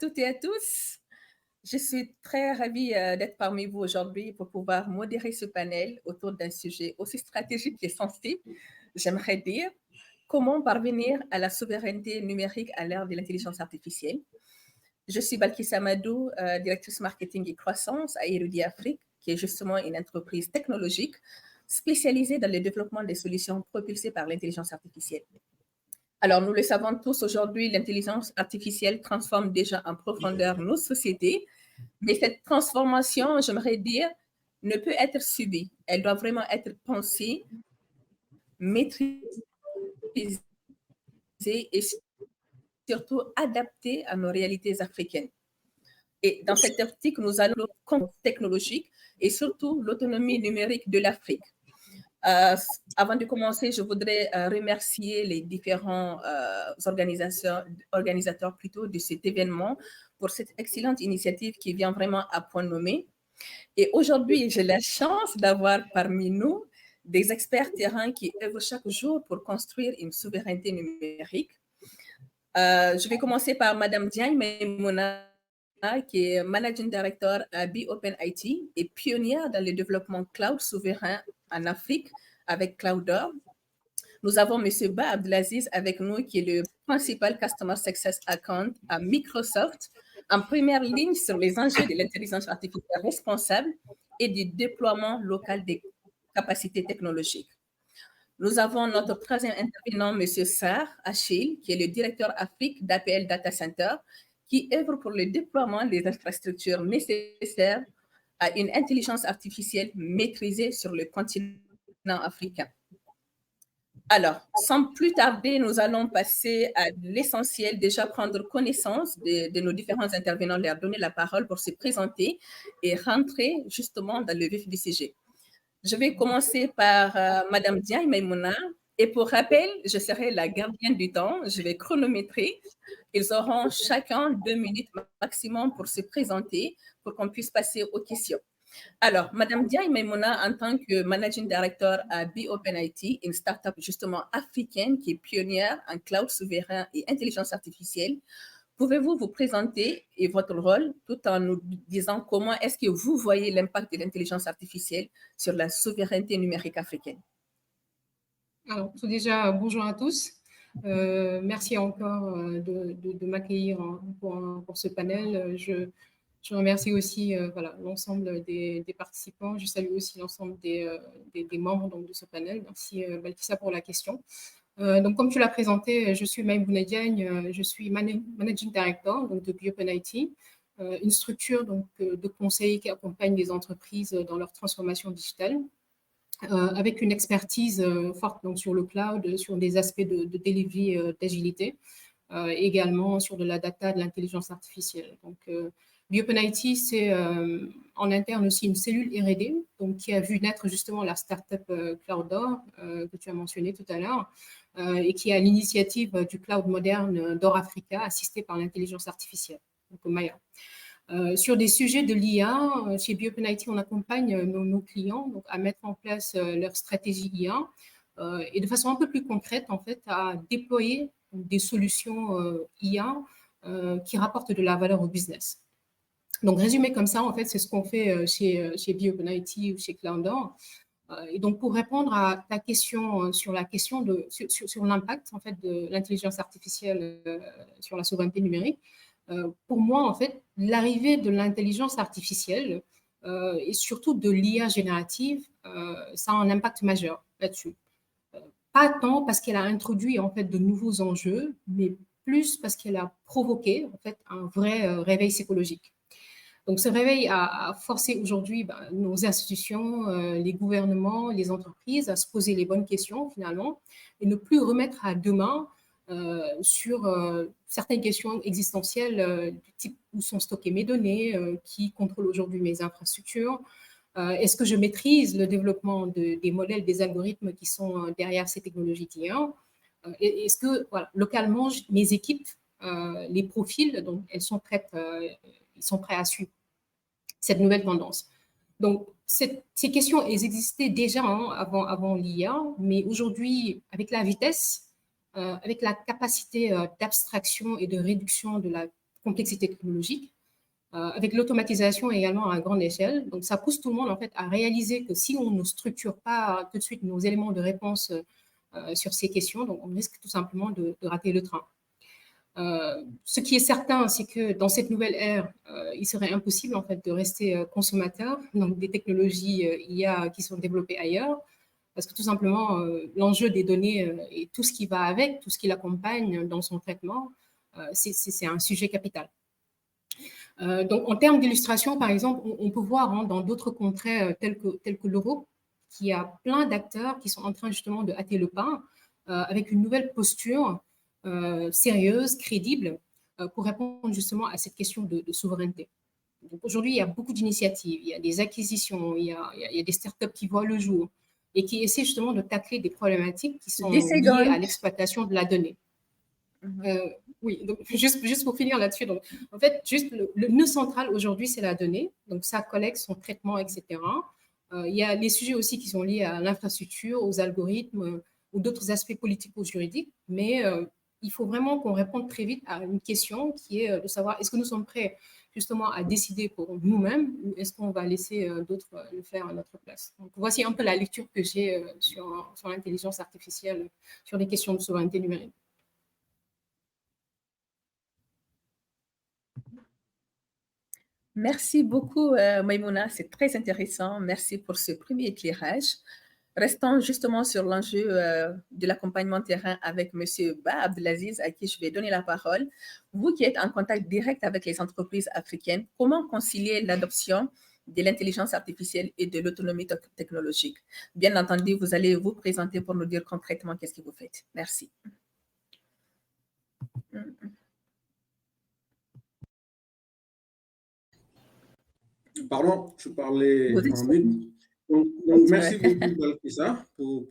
toutes et à tous. Je suis très ravie d'être parmi vous aujourd'hui pour pouvoir modérer ce panel autour d'un sujet aussi stratégique et sensible. J'aimerais dire comment parvenir à la souveraineté numérique à l'ère de l'intelligence artificielle. Je suis Balkis Amadou, directrice marketing et croissance à Érudit Afrique, qui est justement une entreprise technologique spécialisée dans le développement des solutions propulsées par l'intelligence artificielle. Alors, nous le savons tous aujourd'hui, l'intelligence artificielle transforme déjà en profondeur nos sociétés, mais cette transformation, j'aimerais dire, ne peut être subie. Elle doit vraiment être pensée, maîtrisée et surtout adaptée à nos réalités africaines. Et dans cette optique, nous allons le contexte technologique et surtout l'autonomie numérique de l'Afrique. Avant de commencer, je voudrais remercier les différents organisateurs plutôt de cet événement pour cette excellente initiative qui vient vraiment à point nommé. Et aujourd'hui, j'ai la chance d'avoir parmi nous des experts terrain qui œuvrent chaque jour pour construire une souveraineté numérique. Je vais commencer par Madame Diagne Maimouna, qui est Managing Director à BeOpenIT et pionnière dans le développement cloud souverain en Afrique avec Cloudor. Nous avons M. Ba Abdelaziz avec nous, qui est le principal Customer Success Account à Microsoft, en première ligne sur les enjeux de l'intelligence artificielle responsable et du déploiement local des capacités technologiques. Nous avons notre troisième intervenant, M. Sarr Achille, qui est le directeur Afrique d'APL Data Center, qui œuvre pour le déploiement des infrastructures nécessaires à une intelligence artificielle maîtrisée sur le continent africain. Alors, sans plus tarder, nous allons passer à l'essentiel, déjà prendre connaissance de nos différents intervenants, leur donner la parole pour se présenter et rentrer justement dans le vif du sujet. Je vais commencer par Madame Diagne Maimouna. Et pour rappel, je serai la gardienne du temps. Je vais chronométrer. Ils auront chacun 2 minutes maximum pour se présenter, pour qu'on puisse passer aux questions. Alors, Madame Diagne Maimouna, en tant que Managing Director à BeOpenIT, une start-up justement africaine qui est pionnière en cloud souverain et intelligence artificielle, pouvez-vous vous présenter et votre rôle tout en nous disant comment est-ce que vous voyez l'impact de l'intelligence artificielle sur la souveraineté numérique africaine? Alors, tout déjà, bonjour à tous. Merci encore de m'accueillir pour ce panel. Je remercie aussi voilà, l'ensemble des participants. Je salue aussi l'ensemble des membres donc, de ce panel. Merci Balkissa pour la question. Donc, comme tu l'as présenté, je suis Maimouna Diagne, je suis Managing Director donc, de BeOpenIT, une structure donc, de conseil qui accompagne les entreprises dans leur transformation digitale. Avec une expertise forte donc, sur le cloud, sur des aspects de delivery d'agilité, également sur de la data, de l'intelligence artificielle. Donc, BeOpenIT, c'est en interne aussi une cellule R&D donc, qui a vu naître justement la startup Cloudor que tu as mentionné tout à l'heure et qui est à l'initiative du cloud moderne d'Or Africa assisté par l'intelligence artificielle, donc Maya. Sur des sujets de l'IA, chez BeOpenIT, on accompagne nos clients donc, à mettre en place leur stratégie IA et de façon un peu plus concrète, en fait, à déployer des solutions IA qui rapportent de la valeur au business. Donc, résumé comme ça, en fait, c'est ce qu'on fait chez BeOpenIT ou chez Cloudor. Et donc, pour répondre à ta question sur la question sur l'impact en fait de l'intelligence artificielle sur la souveraineté numérique, pour moi, en fait, l'arrivée de l'intelligence artificielle et surtout de l'IA générative, ça a un impact majeur là-dessus. Pas tant parce qu'elle a introduit en fait de nouveaux enjeux, mais plus parce qu'elle a provoqué en fait un vrai réveil psychologique. Donc, ce réveil a forcé aujourd'hui nos institutions, les gouvernements, les entreprises à se poser les bonnes questions finalement et ne plus remettre à demain sur certaines questions existentielles du type où sont stockées mes données, qui contrôle aujourd'hui mes infrastructures, est-ce que je maîtrise le développement des modèles, des algorithmes qui sont derrière ces technologies d'IA, est-ce que voilà, localement mes équipes, les profils, donc elles sont prêtes, ils sont prêts à suivre cette nouvelle tendance. Donc, ces questions, elles existaient déjà avant l'IA, mais aujourd'hui, avec la vitesse, avec la capacité d'abstraction et de réduction de la complexité technologique, avec l'automatisation également à grande échelle. Donc, ça pousse tout le monde en fait à réaliser que si on ne structure pas tout de suite nos éléments de réponse sur ces questions, donc on risque tout simplement de rater le train. Ce qui est certain, c'est que dans cette nouvelle ère, il serait impossible en fait de rester consommateur donc des technologies IA qui sont développées ailleurs, parce que tout simplement l'enjeu des données et tout ce qui va avec, tout ce qui l'accompagne dans son traitement, c'est un sujet capital. Donc en termes d'illustration, par exemple, on peut voir dans d'autres contrées tels que l'Europe, qu'il y a plein d'acteurs qui sont en train justement de hâter le pas avec une nouvelle posture sérieuse, crédible, pour répondre justement à cette question de souveraineté. Donc aujourd'hui, il y a beaucoup d'initiatives, il y a des acquisitions, il y a des startups qui voient le jour et qui essaient justement de tacler des problématiques qui sont liées à l'exploitation de la donnée. Oui, donc juste pour finir là-dessus, donc en fait, juste le nœud central aujourd'hui, c'est la donnée, donc sa collecte, son traitement, etc. Il y a les sujets aussi qui sont liés à l'infrastructure, aux algorithmes ou d'autres aspects politico-juridiques, mais il faut vraiment qu'on réponde très vite à une question qui est de savoir est-ce que nous sommes prêts justement à décider pour nous-mêmes ou est-ce qu'on va laisser d'autres le faire à notre place. Donc voici un peu la lecture que j'ai sur l'intelligence artificielle, sur les questions de souveraineté numérique. Merci beaucoup, Maïmouna. C'est très intéressant. Merci pour ce premier éclairage. Restons justement sur l'enjeu de l'accompagnement terrain avec M. Ba Abdelaziz, à qui je vais donner la parole. Vous qui êtes en contact direct avec les entreprises africaines, comment concilier l'adoption de l'intelligence artificielle et de l'autonomie technologique? Bien entendu, vous allez vous présenter pour nous dire concrètement qu'est-ce que vous faites. Merci. Pardon, je parlais en mute. Donc merci beaucoup, Balkissa, pour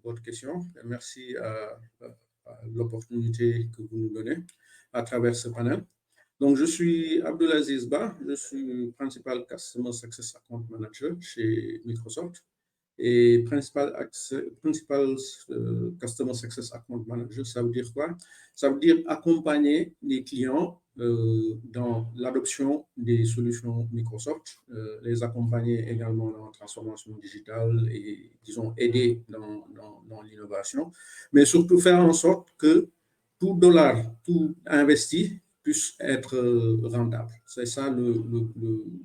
votre question. Merci à l'opportunité que vous nous donnez à travers ce panel. Donc, je suis Abdelaziz Ba, je suis Principal Customer Success Account Manager chez Microsoft et Principal Customer Success Account Manager, ça veut dire quoi? Ça veut dire accompagner les clients dans l'adoption des solutions Microsoft, les accompagner également dans la transformation digitale et, disons, aider dans l'innovation, mais surtout faire en sorte que tout dollar, tout investi puisse être rentable. C'est ça,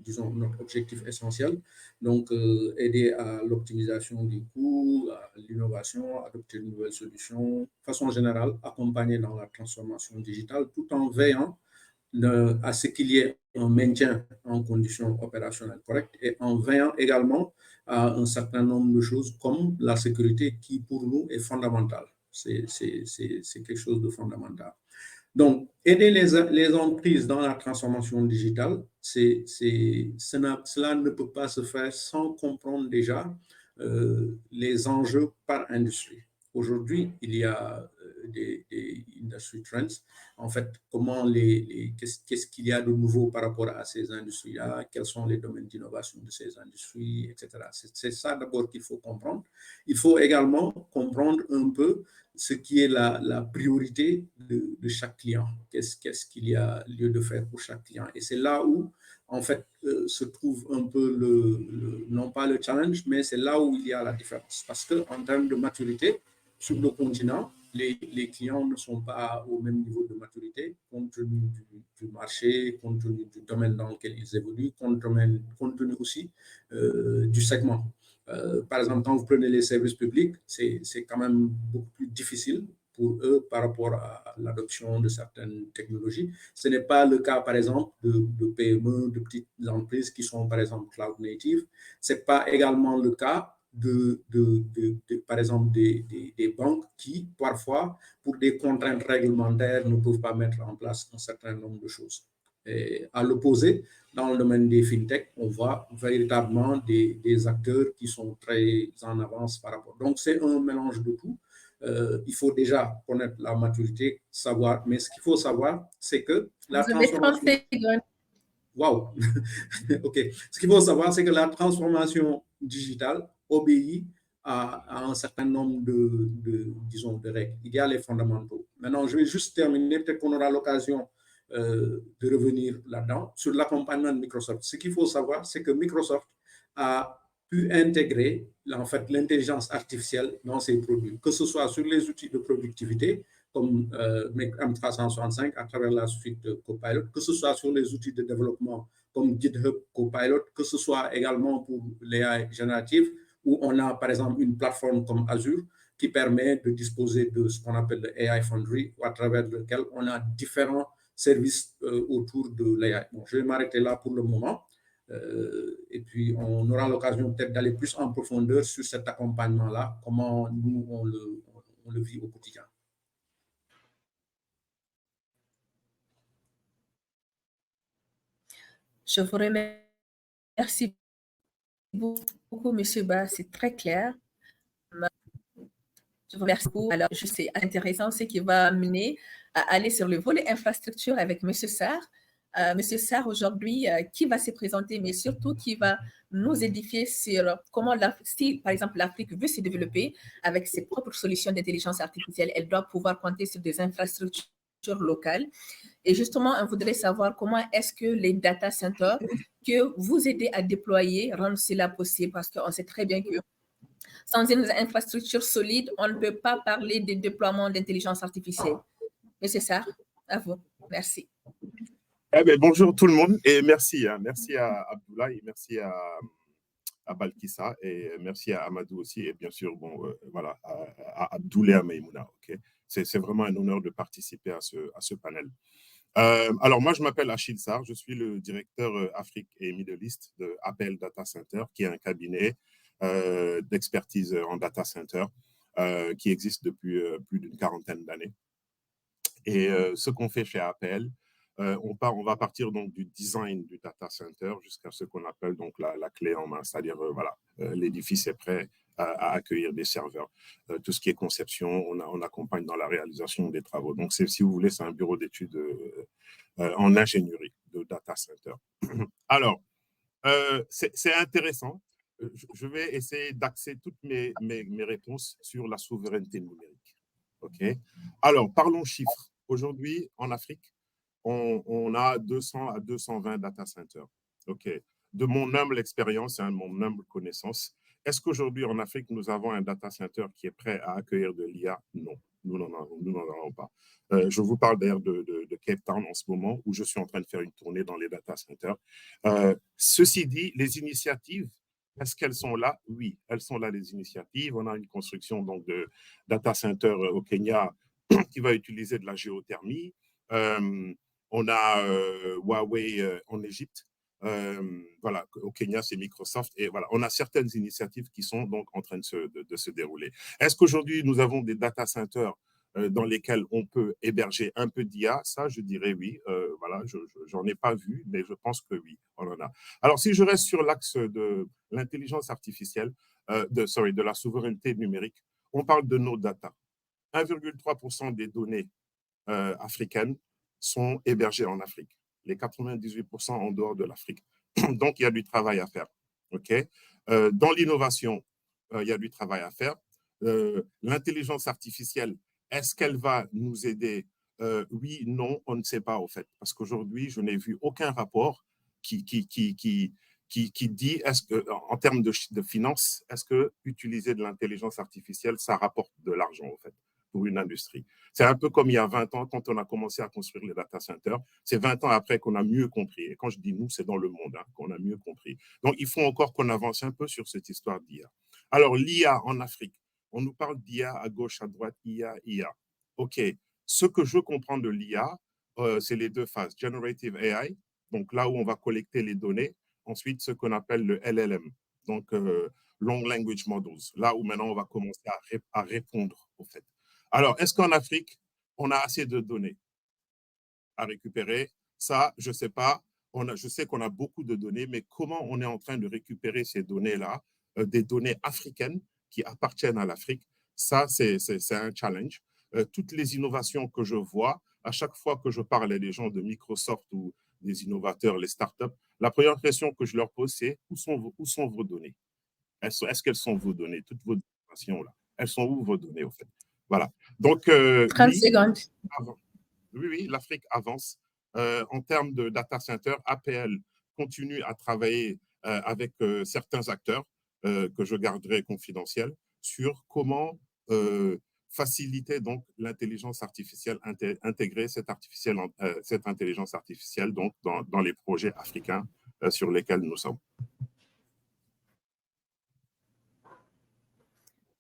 disons, notre objectif essentiel. Donc, aider à l'optimisation des coûts, à l'innovation, adopter de nouvelles solutions, de façon générale, accompagner dans la transformation digitale tout en veillant à ce qu'il y ait un maintien en conditions opérationnelles correctes et en veillant également à un certain nombre de choses comme la sécurité qui, pour nous, est fondamentale. C'est quelque chose de fondamental. Donc, aider les entreprises dans la transformation digitale, cela ne peut pas se faire sans comprendre déjà les enjeux par industrie. Aujourd'hui, il y a des industry trends. En fait, qu'est-ce qu'il y a de nouveau par rapport à ces industries-là, quels sont les domaines d'innovation de ces industries, etc. C'est ça d'abord qu'il faut comprendre. Il faut également comprendre un peu ce qui est la priorité de chaque client. Qu'est-ce qu'il y a lieu de faire pour chaque client. Et c'est là où, en fait, se trouve un peu non pas le challenge, mais c'est là où il y a la différence. Parce qu'en termes de maturité, sur le continent, les clients ne sont pas au même niveau de maturité, compte tenu du marché, compte tenu du domaine dans lequel ils évoluent, compte tenu aussi du segment. Par exemple, quand vous prenez les services publics, c'est quand même beaucoup plus difficile pour eux par rapport à l'adoption de certaines technologies. Ce n'est pas le cas, par exemple, de PME, de petites entreprises qui sont, par exemple, cloud native. Ce n'est pas également le cas par exemple, des banques qui, parfois, pour des contraintes réglementaires, ne peuvent pas mettre en place un certain nombre de choses. Et à l'opposé, dans le domaine des fintech, on voit véritablement des acteurs qui sont très en avance par rapport. Donc, c'est un mélange de tout. Il faut déjà connaître la maturité, savoir. Mais ce qu'il faut savoir, c'est que la transformation... Waouh. OK. Ce qu'il faut savoir, c'est que la transformation digitale obéit à un certain nombre disons, de règles. Il y a les fondamentaux. Maintenant, je vais juste terminer. Peut-être qu'on aura l'occasion de revenir là-dedans. Sur l'accompagnement de Microsoft, ce qu'il faut savoir, c'est que Microsoft a pu intégrer en fait l'intelligence artificielle dans ses produits, que ce soit sur les outils de productivité comme M365 à travers la suite Copilot, que ce soit sur les outils de développement comme GitHub Copilot, que ce soit également pour l'AI générative, où on a par exemple une plateforme comme Azure qui permet de disposer de ce qu'on appelle le AI Foundry, à travers lequel on a différents services autour de l'AI. Bon, je vais m'arrêter là pour le moment. Et puis, on aura l'occasion peut-être d'aller plus en profondeur sur cet accompagnement-là, comment nous, on le vit au quotidien. Je vous remercie beaucoup, M. Ba, c'est très clair. Je vous remercie beaucoup. Alors, c'est intéressant, ce qui va mener à aller sur le volet infrastructure avec M. Sarr. M. Sarr, aujourd'hui, qui va se présenter, mais surtout qui va nous édifier sur comment, si par exemple l'Afrique veut se développer avec ses propres solutions d'intelligence artificielle, elle doit pouvoir compter sur des infrastructures locales. Et justement, on voudrait savoir comment est-ce que les data centers que vous aidez à déployer rendent cela possible, parce qu'on sait très bien que sans une infrastructure solide, on ne peut pas parler de déploiement d'intelligence artificielle. Monsieur Sarr, à vous. Merci. Eh bien, bonjour tout le monde et merci. Merci à Abdoulaye, merci à Balkissa et merci à Amadou aussi et bien sûr voilà, à Abdoulaye à Maïmouna. Okay? C'est vraiment un honneur de participer à ce panel. Alors moi, je m'appelle Achille Sarr, je suis le directeur Afrique et Middle East de Appel Data Center, qui est un cabinet d'expertise en data center qui existe depuis plus d'une quarantaine d'années. Et ce qu'on fait chez Appel, on va partir donc du design du data center jusqu'à ce qu'on appelle donc la clé en main, c'est-à-dire voilà, l'édifice est prêt à accueillir des serveurs. Tout ce qui est conception, on accompagne dans la réalisation des travaux. Donc, si vous voulez, c'est un bureau d'études en ingénierie de data center. Alors, c'est intéressant. Je vais essayer d'axer toutes mes réponses sur la souveraineté numérique. Okay? Alors, parlons chiffres. Aujourd'hui, en Afrique, on a 200 à 220 data centers. Okay. De mon humble expérience et de mon humble connaissance, est-ce qu'aujourd'hui, en Afrique, nous avons un data center qui est prêt à accueillir de l'IA? Non, nous n'en avons pas. Je vous parle d'ailleurs de Cape Town en ce moment, où je suis en train de faire une tournée dans les data centers. Ceci dit, les initiatives, est-ce qu'elles sont là? Oui, elles sont là, les initiatives. On a une construction donc, de data center au Kenya qui va utiliser de la géothermie. On a Huawei en Égypte. Voilà, au Kenya, c'est Microsoft. Et voilà, on a certaines initiatives qui sont donc en train de se dérouler. Est-ce qu'aujourd'hui, nous avons des data centers dans lesquels on peut héberger un peu d'IA? Ça, je dirais oui. Voilà, j'en ai pas vu, mais je pense que oui, on en a. Alors, si je reste sur l'axe de l'intelligence artificielle, de la souveraineté numérique, on parle de nos data. 1,3% des données africaines sont hébergées en Afrique. Les 98% en dehors de l'Afrique. Donc, il y a du travail à faire. Okay? Dans l'innovation, il y a du travail à faire. L'intelligence artificielle, est-ce qu'elle va nous aider? Oui, non, on ne sait pas, au fait. Parce qu'aujourd'hui, je n'ai vu aucun rapport qui dit, est-ce que, en termes de finances, est-ce que utiliser de l'intelligence artificielle, ça rapporte de l'argent, au fait, pour une industrie? C'est un peu comme il y a 20 ans, quand on a commencé à construire les data centers. C'est 20 ans après qu'on a mieux compris. Et quand je dis nous, c'est dans le monde qu'on a mieux compris. Donc, il faut encore qu'on avance un peu sur cette histoire d'IA. Alors, l'IA en Afrique, on nous parle d'IA à gauche, à droite, IA. OK. Ce que je comprends de l'IA, c'est les deux phases. Generative AI, donc là où on va collecter les données. Ensuite, ce qu'on appelle le LLM, donc Long Language Models, là où maintenant on va commencer à répondre, au fait. Alors, est-ce qu'en Afrique, on a assez de données à récupérer? Ça, je ne sais pas. Je sais qu'on a beaucoup de données, mais comment on est en train de récupérer ces données-là, des données africaines qui appartiennent à l'Afrique? Ça, c'est un challenge. Toutes les innovations que je vois, à chaque fois que je parle à des gens de Microsoft ou des innovateurs, les startups, la première question que je leur pose, c'est où sont vos données? Est-ce qu'elles sont vos données? Toutes vos innovations-là, elles sont où vos données, au fait? Voilà. Donc, 30 secondes. Oui, l'Afrique avance. En termes de data center, APL continue à travailler avec certains acteurs que je garderai confidentiels sur comment faciliter donc l'intelligence artificielle, intégrer cette intelligence artificielle donc dans les projets africains sur lesquels nous sommes.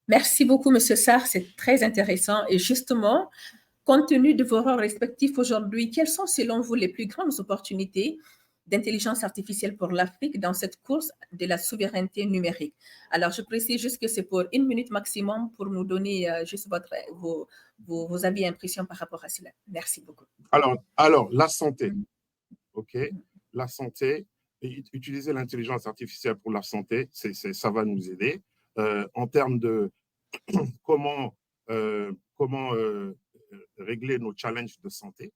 Merci beaucoup, Monsieur Sarr, c'est très intéressant. Et justement, compte tenu de vos rôles respectifs aujourd'hui, quelles sont selon vous les plus grandes opportunités d'intelligence artificielle pour l'Afrique dans cette course de la souveraineté numérique? Alors, je précise juste que c'est pour 1 minute maximum pour nous donner juste vos avis et impressions par rapport à cela. Merci beaucoup. Alors la santé, ok, la santé, utiliser l'intelligence artificielle pour la santé, ça va nous aider. En termes de comment régler nos challenges de santé,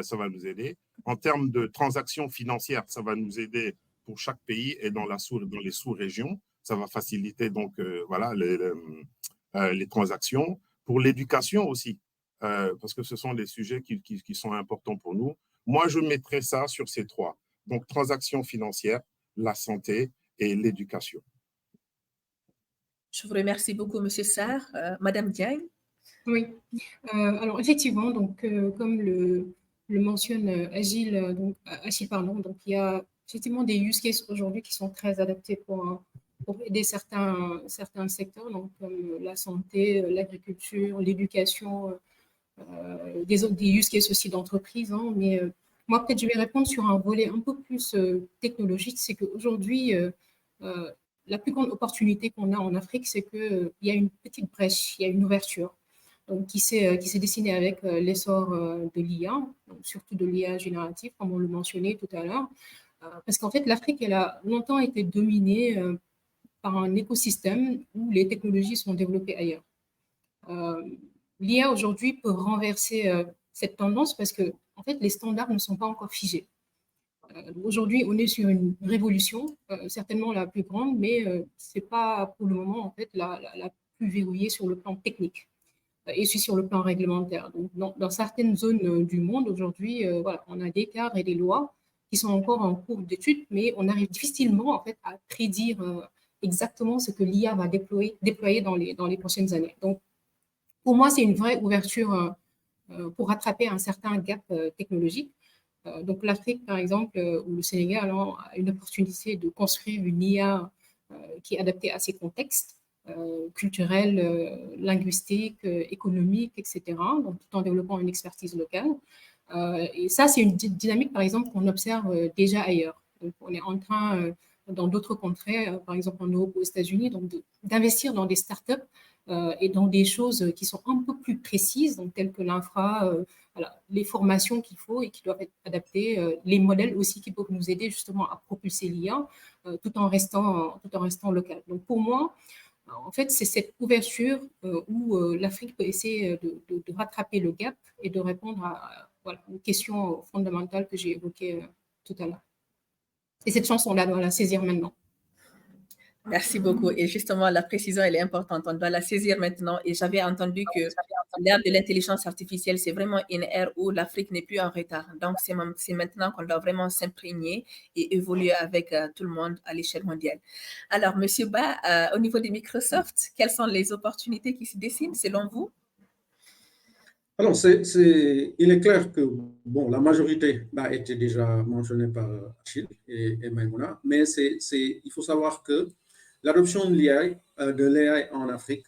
ça va nous aider. En termes de transactions financières, ça va nous aider pour chaque pays et dans les sous-régions. Ça va faciliter donc voilà, les transactions. Pour l'éducation aussi, parce que ce sont des sujets qui sont importants pour nous. Moi, je mettrais ça sur ces trois. Donc, transactions financières, la santé et l'éducation. Je vous remercie beaucoup, Monsieur Sarr. Madame Diagne. Oui, alors effectivement, donc, comme le mentionne Achille, donc il y a effectivement des use cases aujourd'hui qui sont très adaptés pour aider certains secteurs, donc comme la santé, l'agriculture, l'éducation, des use cases aussi d'entreprise. Hein, mais moi, peut-être je vais répondre sur un volet un peu plus technologique, c'est qu'aujourd'hui, la plus grande opportunité qu'on a en Afrique, c'est qu'il y a une petite brèche, il y a une ouverture donc, qui s'est dessinée avec l'essor de l'IA, surtout de l'IA générative, comme on le mentionnait tout à l'heure. Parce qu'en fait, l'Afrique, elle a longtemps été dominée par un écosystème où les technologies sont développées ailleurs. L'IA aujourd'hui peut renverser cette tendance parce que, en fait, les standards ne sont pas encore figés. Aujourd'hui, on est sur une révolution, certainement la plus grande, mais ce n'est pas pour le moment en fait, la plus verrouillée sur le plan technique et aussi sur le plan réglementaire. Donc, dans certaines zones du monde, aujourd'hui, voilà, on a des cadres et des lois qui sont encore en cours d'étude, mais on arrive difficilement en fait, à prédire exactement ce que l'IA va déployer dans les prochaines années. Donc, pour moi, c'est une vraie ouverture pour rattraper un certain gap technologique. Donc l'Afrique, par exemple, ou le Sénégal a une opportunité de construire une IA qui est adaptée à ces contextes culturels, linguistiques, économiques, etc., donc, tout en développant une expertise locale. Et ça, c'est une dynamique, par exemple, qu'on observe déjà ailleurs. Donc, on est en train, dans d'autres contrées, par exemple en Europe ou aux États-Unis, d'investir dans des startups et dans des choses qui sont un peu plus précises, donc, telles que l'infra, voilà, les formations qu'il faut et qui doivent être adaptées, les modèles aussi qui peuvent nous aider justement à propulser l'IA tout en restant local. Donc pour moi, en fait, c'est cette ouverture où l'Afrique peut essayer de rattraper le gap et de répondre à voilà, une question fondamentale que j'ai évoquée tout à l'heure. Et cette chance, on doit la saisir maintenant. Merci beaucoup. Et justement, la précision, elle est importante. On doit la saisir maintenant. Et j'avais entendu que l'ère de l'intelligence artificielle, c'est vraiment une ère où l'Afrique n'est plus en retard. Donc, c'est maintenant qu'on doit vraiment s'imprégner et évoluer avec tout le monde à l'échelle mondiale. Alors, Monsieur Ba, au niveau de Microsoft, quelles sont les opportunités qui se dessinent selon vous? Alors, il est clair que bon, la majorité a été déjà mentionnée par Achille et Maïmouna, mais il faut savoir que l'adoption de l'AI en Afrique,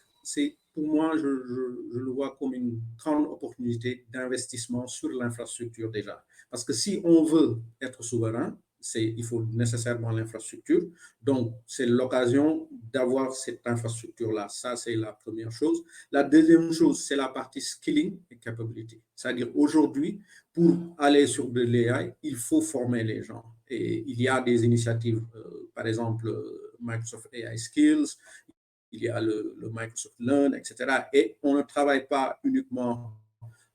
pour moi, je le vois comme une grande opportunité d'investissement sur l'infrastructure déjà. Parce que si on veut être souverain, il faut nécessairement l'infrastructure. Donc, c'est l'occasion d'avoir cette infrastructure-là. Ça, c'est la première chose. La deuxième chose, c'est la partie skilling et capability. C'est-à-dire, aujourd'hui, pour aller sur de l'AI, il faut former les gens. Et il y a des initiatives, par exemple, Microsoft AI Skills, il y a le Microsoft Learn, etc. Et on ne travaille pas uniquement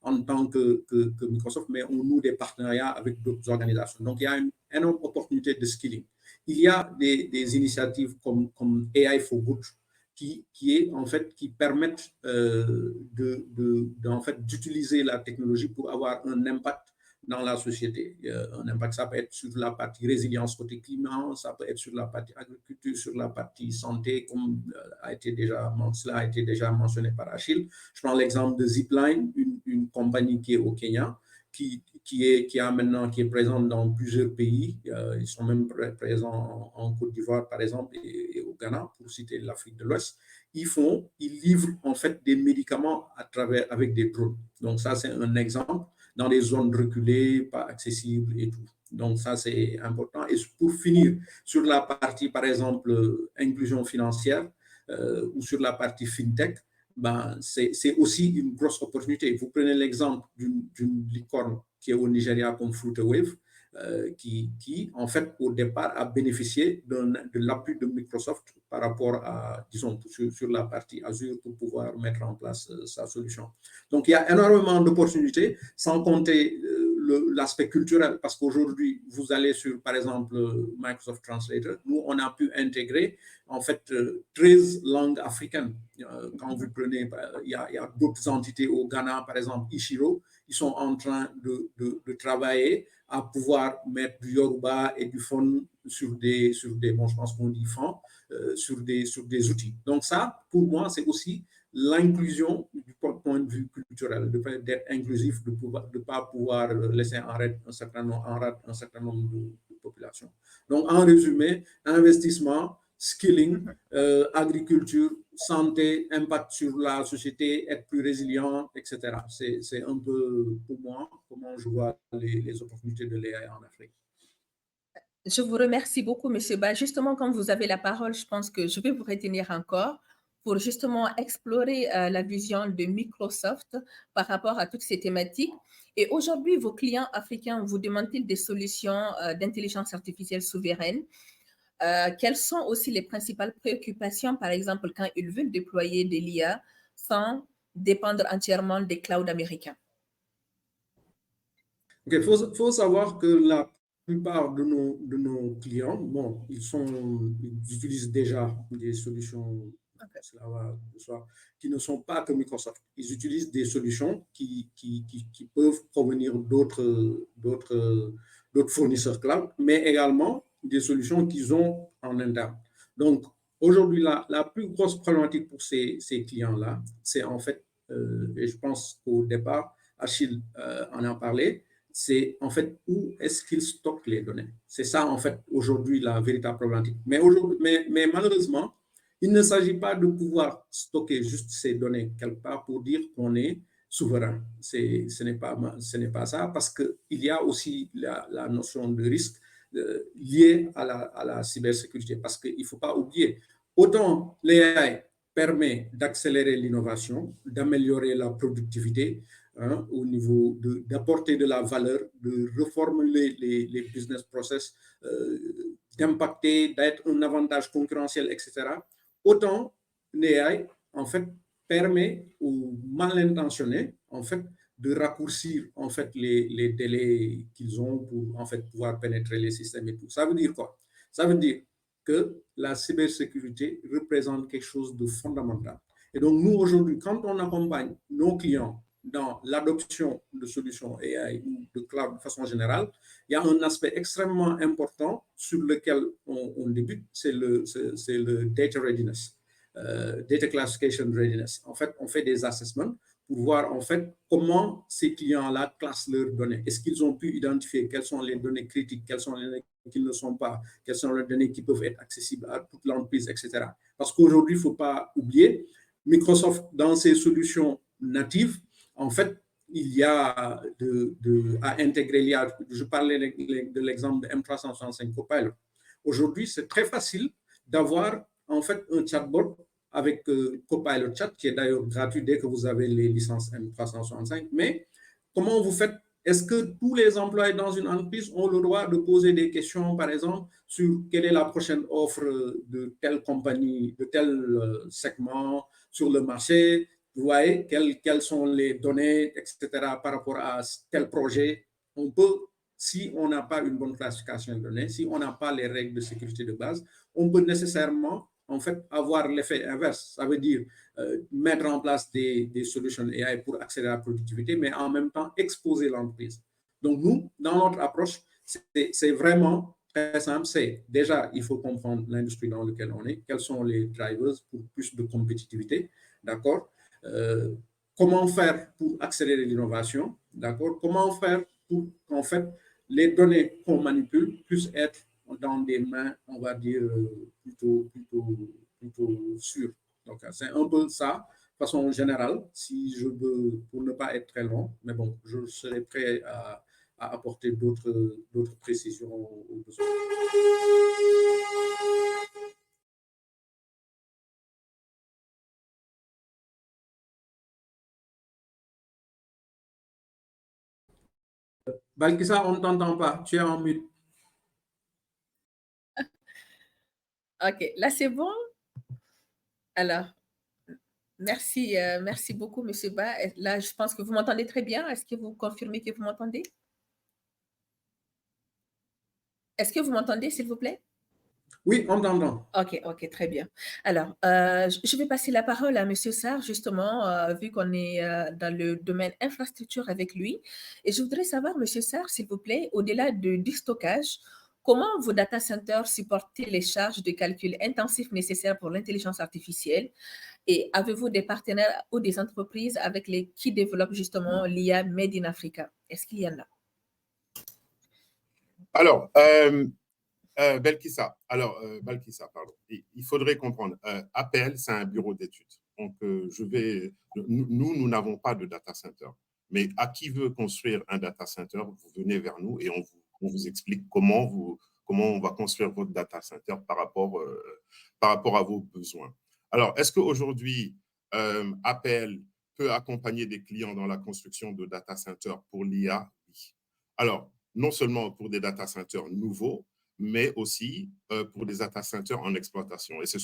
en tant que Microsoft, mais on noue des partenariats avec d'autres organisations. Donc, il y a une énorme opportunité de skilling. Il y a des initiatives comme AI for Good qui permettent d'utiliser la technologie pour avoir un impact dans la société. Un impact, ça peut être sur la partie résilience côté climat, ça peut être sur la partie agriculture, sur la partie santé, comme cela a été déjà mentionné par Achille. Je prends l'exemple de Zipline, une compagnie qui est au Kenya, qui est présente dans plusieurs pays. Ils sont même présents en Côte d'Ivoire, par exemple, et au Ghana, pour citer l'Afrique de l'Ouest. Ils livrent en fait des médicaments avec des drones. Donc ça, c'est un exemple dans des zones reculées, pas accessibles et tout. Donc ça, c'est important. Et pour finir, sur la partie, par exemple, inclusion financière ou sur la partie FinTech, c'est aussi une grosse opportunité. Vous prenez l'exemple d'une licorne qui est au Nigeria comme Fruitwave, qui, en fait, au départ, a bénéficié de l'appui de Microsoft par rapport à, disons, sur la partie Azure pour pouvoir mettre en place sa solution. Donc, il y a énormément d'opportunités, sans compter l'aspect culturel, parce qu'aujourd'hui, vous allez sur, par exemple, Microsoft Translator. Nous, on a pu intégrer, en fait, 13 langues africaines. Quand vous prenez, il y a d'autres entités au Ghana, par exemple, Ishiro, ils sont en train de travailler à pouvoir mettre du Yoruba et du Fon sur des bon, je pense qu'on dit Fon, sur des outils. Donc ça, pour moi, c'est aussi l'inclusion du point de vue culturel, d'être inclusif, de ne pas pouvoir laisser en rade un certain nombre de populations. Donc, en résumé, investissement, skilling, agriculture, santé, impact sur la société, être plus résilient, etc. C'est un peu, pour moi, comment je vois les opportunités de l'AI en Afrique. Je vous remercie beaucoup, monsieur. Justement, quand vous avez la parole, je pense que je vais vous retenir encore pour justement explorer la vision de Microsoft par rapport à toutes ces thématiques. Et aujourd'hui, vos clients africains vous demandent-ils des solutions d'intelligence artificielle souveraine? Quelles sont aussi les principales préoccupations, par exemple, quand ils veulent déployer de l'IA sans dépendre entièrement des clouds américains? Il faut savoir que la plupart de nos clients, bon, ils utilisent déjà des solutions qui ne sont pas que Microsoft. Ils utilisent des solutions qui peuvent provenir d'autres fournisseurs cloud, mais également des solutions qu'ils ont en interne. Donc, aujourd'hui, la plus grosse problématique pour ces clients-là, c'est en fait, et je pense qu'au départ, Achille en a parlé, c'est en fait où est-ce qu'ils stockent les données. C'est ça, en fait, aujourd'hui, la véritable problématique. Mais malheureusement, il ne s'agit pas de pouvoir stocker juste ces données quelque part pour dire qu'on est souverain. Ce n'est pas ça, parce qu'il y a aussi la notion de risque liée à la cybersécurité. Parce qu'il ne faut pas oublier, autant l'AI permet d'accélérer l'innovation, d'améliorer la productivité, au niveau d'apporter de la valeur, de reformuler les business process, d'impacter, d'être un avantage concurrentiel, etc. Autant l'AI, en fait, permet aux mal intentionnés, en fait, de raccourcir, en fait, les délais qu'ils ont pour, en fait, pouvoir pénétrer les systèmes et tout. Ça veut dire quoi? Ça veut dire que la cybersécurité représente quelque chose de fondamental. Et donc, nous, aujourd'hui, quand on accompagne nos clients dans l'adoption de solutions AI ou de cloud de façon générale, il y a un aspect extrêmement important sur lequel on débute, c'est le data readiness, data classification readiness. En fait, on fait des assessments pour voir en fait comment ces clients-là classent leurs données. Est-ce qu'ils ont pu identifier quelles sont les données critiques, quelles sont les données qui ne le sont pas, quelles sont les données qui peuvent être accessibles à toute l'entreprise, etc. Parce qu'aujourd'hui, il ne faut pas oublier, Microsoft, dans ses solutions natives, en fait, il y a à intégrer l'IA. Je parlais de l'exemple de M365 Copilot. Aujourd'hui, c'est très facile d'avoir en fait un chatbot avec Copilot Chat, qui est d'ailleurs gratuit dès que vous avez les licences M365. Mais comment vous faites? Est-ce que tous les employés dans une entreprise ont le droit de poser des questions, par exemple, sur quelle est la prochaine offre de telle compagnie, de tel segment sur le marché? Vous voyez, quelles sont les données, etc., par rapport à tel projet? On peut, si on n'a pas une bonne classification de données, si on n'a pas les règles de sécurité de base, on peut nécessairement, en fait, avoir l'effet inverse. Ça veut dire mettre en place des solutions AI pour accélérer la productivité, mais en même temps exposer l'entreprise. Donc, nous, dans notre approche, c'est vraiment très simple. C'est déjà, il faut comprendre l'industrie dans laquelle on est, quels sont les drivers pour plus de compétitivité, d'accord? Comment faire pour accélérer l'innovation, d'accord? Comment faire pour qu'en fait, les données qu'on manipule puissent être dans des mains, on va dire, plutôt sûres. Donc, c'est un peu ça, de façon générale, si je veux, pour ne pas être très long, mais bon, je serai prêt à apporter d'autres précisions aux besoins. Balkissa, on ne t'entend pas, tu es en mute. OK, là, c'est bon? Alors, merci, merci beaucoup, M. Ba. Là, je pense que vous m'entendez très bien. Est-ce que vous confirmez que vous m'entendez? Est-ce que vous m'entendez, s'il vous plaît? Oui, on t'entend. OK, très bien. Alors, je vais passer la parole à M. Sarr, justement, vu qu'on est dans le domaine infrastructure avec lui. Et je voudrais savoir, M. Sarr, s'il vous plaît, au-delà du stockage, comment vos data centers supportent les charges de calcul intensifs nécessaires pour l'intelligence artificielle? Et avez-vous des partenaires ou des entreprises avec qui développent justement l'IA Made in Africa? Est-ce qu'il y en a? Alors, Balkissa, pardon. Il faudrait comprendre, APL, c'est un bureau d'études. Donc, nous n'avons pas de data center. Mais à qui veut construire un data center, vous venez vers nous et on vous explique comment on va construire votre data center par rapport à vos besoins. Alors, est-ce qu'aujourd'hui, APL peut accompagner des clients dans la construction de data centers pour l'IA? Oui. Alors, non seulement pour des data centers nouveaux, mais aussi pour des data centers en exploitation. Et c'est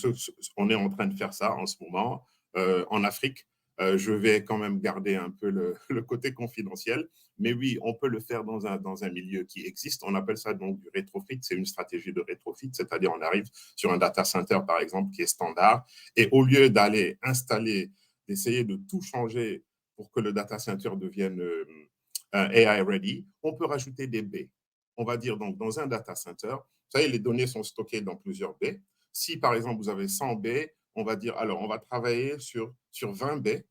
on est en train de faire ça en ce moment en Afrique. Je vais quand même garder un peu le côté confidentiel, mais oui, on peut le faire dans un milieu qui existe. On appelle ça donc du rétrofit. C'est une stratégie de rétrofit, c'est-à-dire on arrive sur un data center, par exemple, qui est standard, et au lieu d'aller installer, d'essayer de tout changer pour que le data center devienne AI ready, on peut rajouter des baies. On va dire donc dans un data center, vous savez, les données sont stockées dans plusieurs baies. Si par exemple vous avez 100 baies, on va dire alors on va travailler sur 20 baies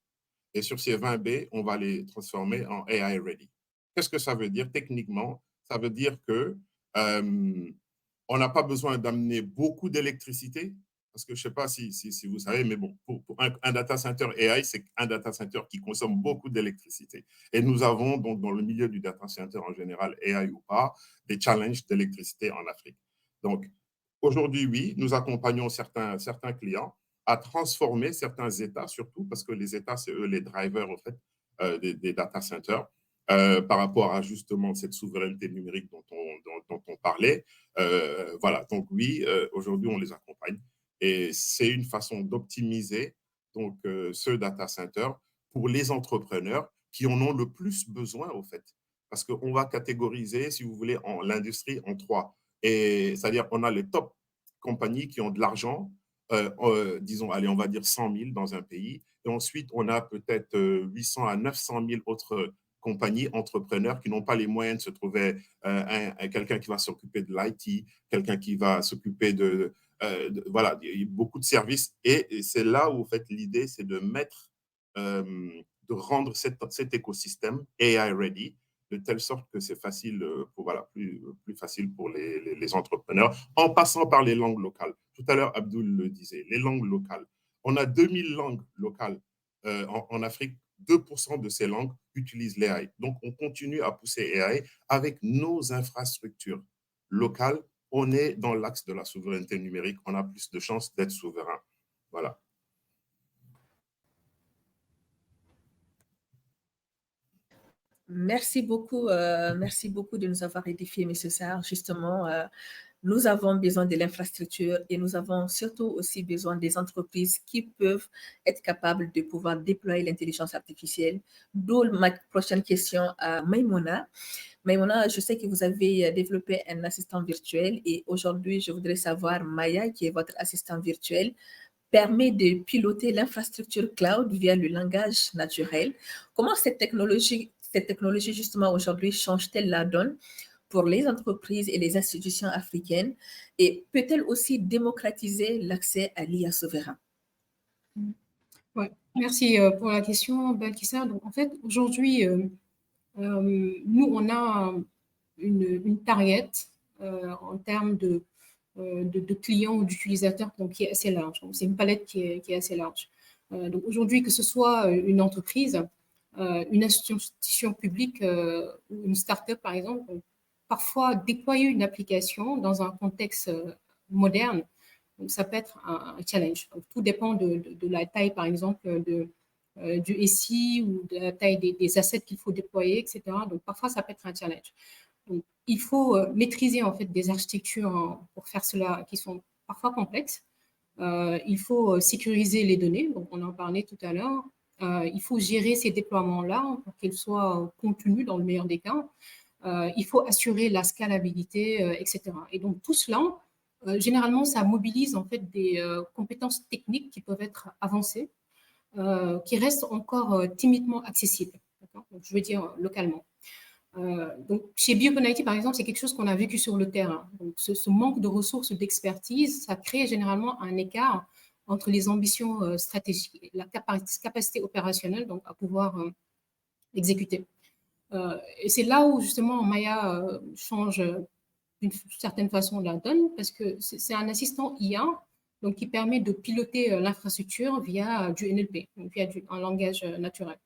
et sur ces 20 baies, on va les transformer en AI ready. Qu'est-ce que ça veut dire techniquement? Ça veut dire que on n'a pas besoin d'amener beaucoup d'électricité, parce que je ne sais pas si vous savez, mais bon, pour un data center AI, c'est un data center qui consomme beaucoup d'électricité. Et nous avons donc dans le milieu du data center en général, AI ou pas, des challenges d'électricité en Afrique. Donc, aujourd'hui, oui, nous accompagnons certains clients à transformer certains États, surtout parce que les États, c'est eux les drivers, en fait, des data centers. Par rapport à justement cette souveraineté numérique dont on parlait. Voilà, donc oui, aujourd'hui, on les accompagne. Et c'est une façon d'optimiser donc, ce data center pour les entrepreneurs qui en ont le plus besoin, au fait. Parce qu'on va catégoriser, si vous voulez, l'industrie en 3. C'est-à-dire qu'on a les top compagnies qui ont de l'argent, disons, allez, on va dire 100 000 dans un pays. Et ensuite, on a peut-être 800 à 900 000 autres compagnies, entrepreneurs qui n'ont pas les moyens de se trouver quelqu'un qui va s'occuper de l'IT, quelqu'un qui va s'occuper voilà, il y a beaucoup de services. Et c'est là où, en fait, l'idée, c'est de de rendre cet écosystème AI ready, de telle sorte que c'est facile, voilà, plus facile pour les entrepreneurs, en passant par les langues locales. Tout à l'heure, Abdoul le disait, les langues locales. On a 2000 langues locales en Afrique. 2% de ces langues utilisent l'AI. Donc, on continue à pousser AI avec nos infrastructures locales. On est dans l'axe de la souveraineté numérique. On a plus de chances d'être souverain. Voilà. Merci beaucoup de nous avoir édifié, M. Sarr. Justement, nous avons besoin de l'infrastructure et nous avons surtout aussi besoin des entreprises qui peuvent être capables de pouvoir déployer l'intelligence artificielle. D'où ma prochaine question à Maïmouna. Maïmouna, je sais que vous avez développé un assistant virtuel et aujourd'hui, je voudrais savoir, Maya, qui est votre assistant virtuel, permet de piloter l'infrastructure cloud via le langage naturel. Comment cette technologie cette technologie, justement, aujourd'hui, change-t-elle la donne pour les entreprises et les institutions africaines et peut-elle aussi démocratiser l'accès à l'IA souverain? Ouais. Merci pour la question, Balkissa. Donc, en fait, aujourd'hui, nous, on a une target en termes de clients ou d'utilisateurs qui est assez large. Donc, c'est une palette qui est assez large. Donc, aujourd'hui, que ce soit une entreprise, une institution publique ou une start-up, par exemple, parfois déployer une application dans un contexte moderne, donc ça peut être un challenge. Donc, tout dépend de la taille, par exemple, du SI ou de la taille des assets qu'il faut déployer, etc. Donc, parfois, ça peut être un challenge. Donc, il faut maîtriser en fait des architectures pour faire cela qui sont parfois complexes. Il faut sécuriser les données, donc on en parlait tout à l'heure. Il faut gérer ces déploiements-là pour qu'ils soient contenus dans le meilleur des cas. Il faut assurer la scalabilité, etc. Et donc tout cela, généralement, ça mobilise en fait des compétences techniques qui peuvent être avancées, qui restent encore timidement accessibles. Donc, je veux dire localement. Donc, chez Bioconacti, par exemple, c'est quelque chose qu'on a vécu sur le terrain. Donc, ce manque de ressources, d'expertise, ça crée généralement un écart entre les ambitions stratégiques et la capacité opérationnelle donc, à pouvoir exécuter. Et c'est là où, justement, Maya change d'une certaine façon la donne, parce que c'est un assistant IA donc, qui permet de piloter l'infrastructure via du NLP, donc via un langage naturel.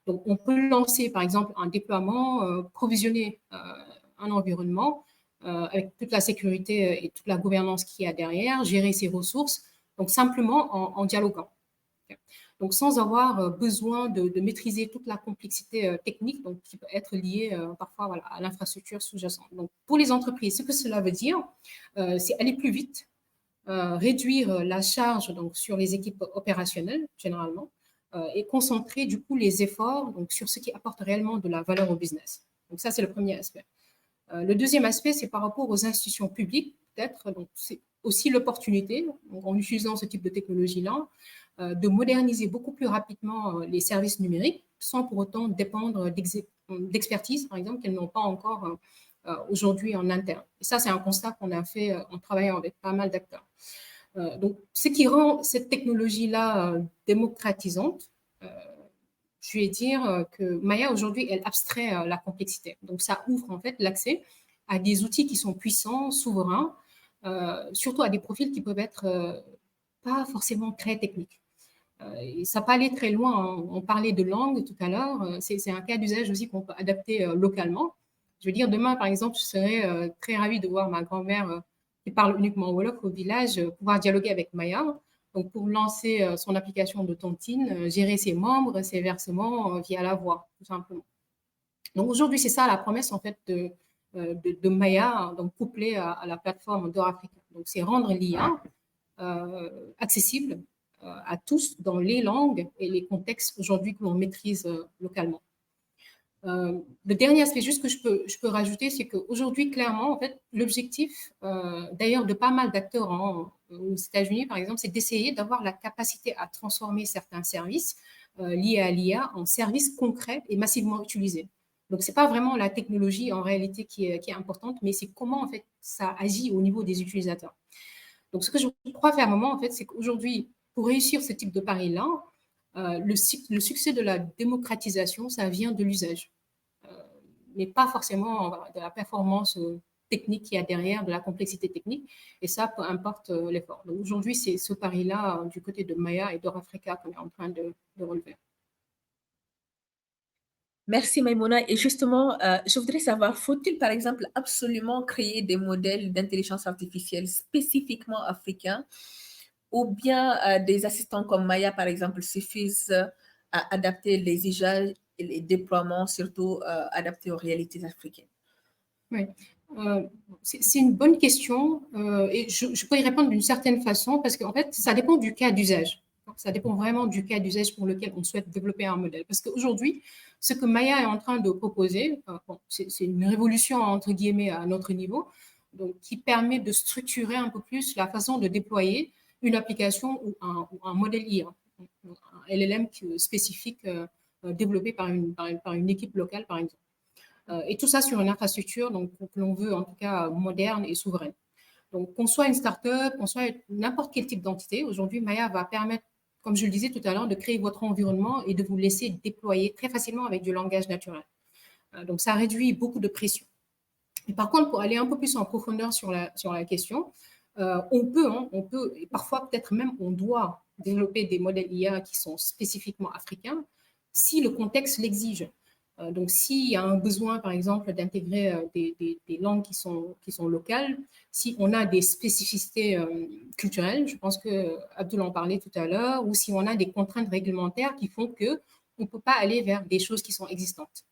Donc, on peut lancer, par exemple, un déploiement, provisionner un environnement avec toute la sécurité et toute la gouvernance qu'il y a derrière, gérer ses ressources, donc simplement en dialoguant. Donc, sans avoir besoin de maîtriser toute la complexité technique donc, qui peut être liée parfois voilà, à l'infrastructure sous-jacente. Donc, pour les entreprises, ce que cela veut dire, c'est aller plus vite, réduire la charge donc, sur les équipes opérationnelles, généralement, et concentrer du coup les efforts donc, sur ce qui apporte réellement de la valeur au business. Donc ça, c'est le premier aspect. Le deuxième aspect, c'est par rapport aux institutions publiques, peut-être. Donc c'est aussi l'opportunité, en utilisant ce type de technologie-là, de moderniser beaucoup plus rapidement les services numériques, sans pour autant dépendre d'expertise, par exemple, qu'elles n'ont pas encore aujourd'hui en interne. Et ça, c'est un constat qu'on a fait en travaillant avec pas mal d'acteurs. Donc, ce qui rend cette technologie-là démocratisante, je vais dire que Maya, aujourd'hui, elle abstrait la complexité. Donc, ça ouvre en fait l'accès à des outils qui sont puissants, souverains, surtout à des profils qui peuvent être pas forcément très techniques. Et ça peut aller très loin. Hein. On parlait de langue tout à l'heure. C'est un cas d'usage aussi qu'on peut adapter localement. Je veux dire, demain, par exemple, je serais très ravie de voir ma grand-mère qui parle uniquement Wolof au village, pouvoir dialoguer avec Maya. Donc, pour lancer son application de tontine, gérer ses membres, ses versements via la voix, tout simplement. Donc, aujourd'hui, c'est ça la promesse, en fait, de Maya, donc couplée à la plateforme d'Or Africa. Donc, c'est rendre l'IA accessible à tous dans les langues et les contextes aujourd'hui que l'on maîtrise localement. Le dernier aspect juste que je peux rajouter, c'est qu'aujourd'hui, clairement, en fait, l'objectif, d'ailleurs, de pas mal d'acteurs aux États-Unis, par exemple, c'est d'essayer d'avoir la capacité à transformer certains services liés à l'IA en services concrets et massivement utilisés. Donc, ce n'est pas vraiment la technologie en réalité qui est importante, mais c'est comment, en fait, ça agit au niveau des utilisateurs. Donc, ce que je crois fermement, en fait, c'est qu'aujourd'hui, pour réussir ce type de pari-là, le succès de la démocratisation, ça vient de l'usage, mais pas forcément de la performance technique qu'il y a derrière, de la complexité technique, et ça, peu importe l'effort. Donc aujourd'hui, c'est ce pari-là du côté de Maya et d'Or Africa qu'on est en train de relever. Merci Maïmouna. Et justement, je voudrais savoir, faut-il par exemple absolument créer des modèles d'intelligence artificielle spécifiquement africains ou bien des assistants comme Maya par exemple suffisent à adapter les usages et les déploiements, surtout adaptés aux réalités africaines? Oui, c'est une bonne question et je peux y répondre d'une certaine façon parce qu'en fait, ça dépend du cas d'usage. Ça dépend vraiment du cas d'usage pour lequel on souhaite développer un modèle. Parce qu'aujourd'hui, ce que Maya est en train de proposer, c'est une révolution entre guillemets à notre niveau, donc, qui permet de structurer un peu plus la façon de déployer une application ou un modèle IA, un LLM spécifique développé par une équipe locale, par exemple. Et tout ça sur une infrastructure donc, que l'on veut en tout cas moderne et souveraine. Donc, qu'on soit une start-up, qu'on soit n'importe quel type d'entité, aujourd'hui, Maya va permettre, comme je le disais tout à l'heure, de créer votre environnement et de vous laisser déployer très facilement avec du langage naturel. Donc, ça réduit beaucoup de pression. Et par contre, pour aller un peu plus en profondeur sur la question, on peut, et parfois peut-être même on doit développer des modèles IA qui sont spécifiquement africains si le contexte l'exige. Donc, s'il y a un besoin, par exemple, d'intégrer des langues qui sont locales, si on a des spécificités culturelles, je pense que Abdoul en parlait tout à l'heure, ou si on a des contraintes réglementaires qui font qu'on ne peut pas aller vers des choses qui sont existantes.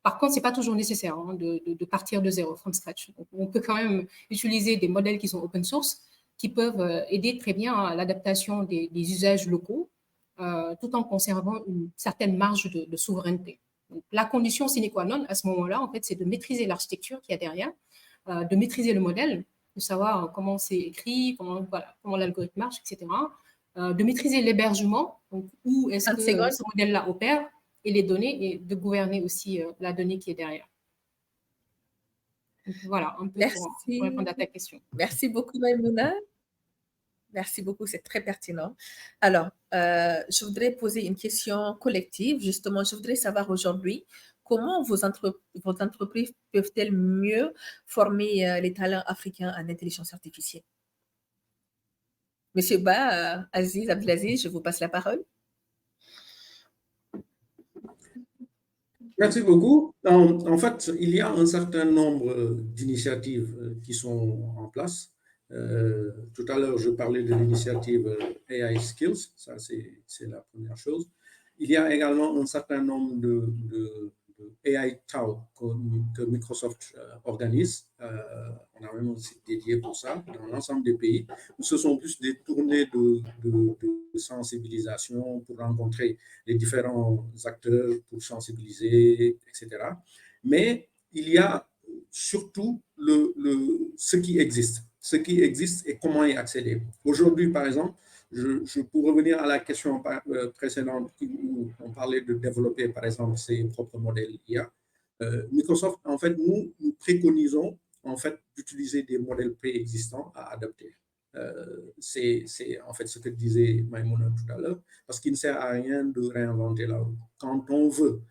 Par contre, ce n'est pas toujours nécessaire de partir de zéro, from scratch. Donc, on peut quand même utiliser des modèles qui sont open source, qui peuvent aider très bien à l'adaptation des usages locaux, tout en conservant une certaine marge de souveraineté. Donc, la condition sine qua non à ce moment-là, en fait, c'est de maîtriser l'architecture qu'il y a derrière, de maîtriser le modèle, de savoir comment c'est écrit, comment l'algorithme marche, etc. De maîtriser l'hébergement, où est-ce que ce modèle-là opère, et les données, et de gouverner aussi la donnée qui est derrière. Donc, voilà, un peu pour répondre à ta question. Merci beaucoup, Maïmouna. Merci beaucoup, c'est très pertinent. Alors, je voudrais poser une question collective. Justement, je voudrais savoir aujourd'hui comment vos entreprises peuvent-elles mieux former les talents africains en intelligence artificielle? Monsieur Ba, Aziz, Abdelaziz, je vous passe la parole. Merci beaucoup. En fait, il y a un certain nombre d'initiatives qui sont en place. Tout à l'heure, je parlais de l'initiative AI Skills, ça c'est la première chose. Il y a également un certain nombre de AI Tao que Microsoft organise. On a même un site dédié pour ça dans l'ensemble des pays. Ce sont plus des tournées de sensibilisation pour rencontrer les différents acteurs, pour sensibiliser, etc. Mais il y a surtout ce qui existe et comment y accéder. Aujourd'hui, par exemple, pour revenir à la question précédente où on parlait de développer, par exemple, ses propres modèles IA, Microsoft, en fait, nous préconisons en fait d'utiliser des modèles préexistants à adapter. C'est en fait ce que disait Maïmouna tout à l'heure, parce qu'il ne sert à rien de réinventer la roue. Quand on veut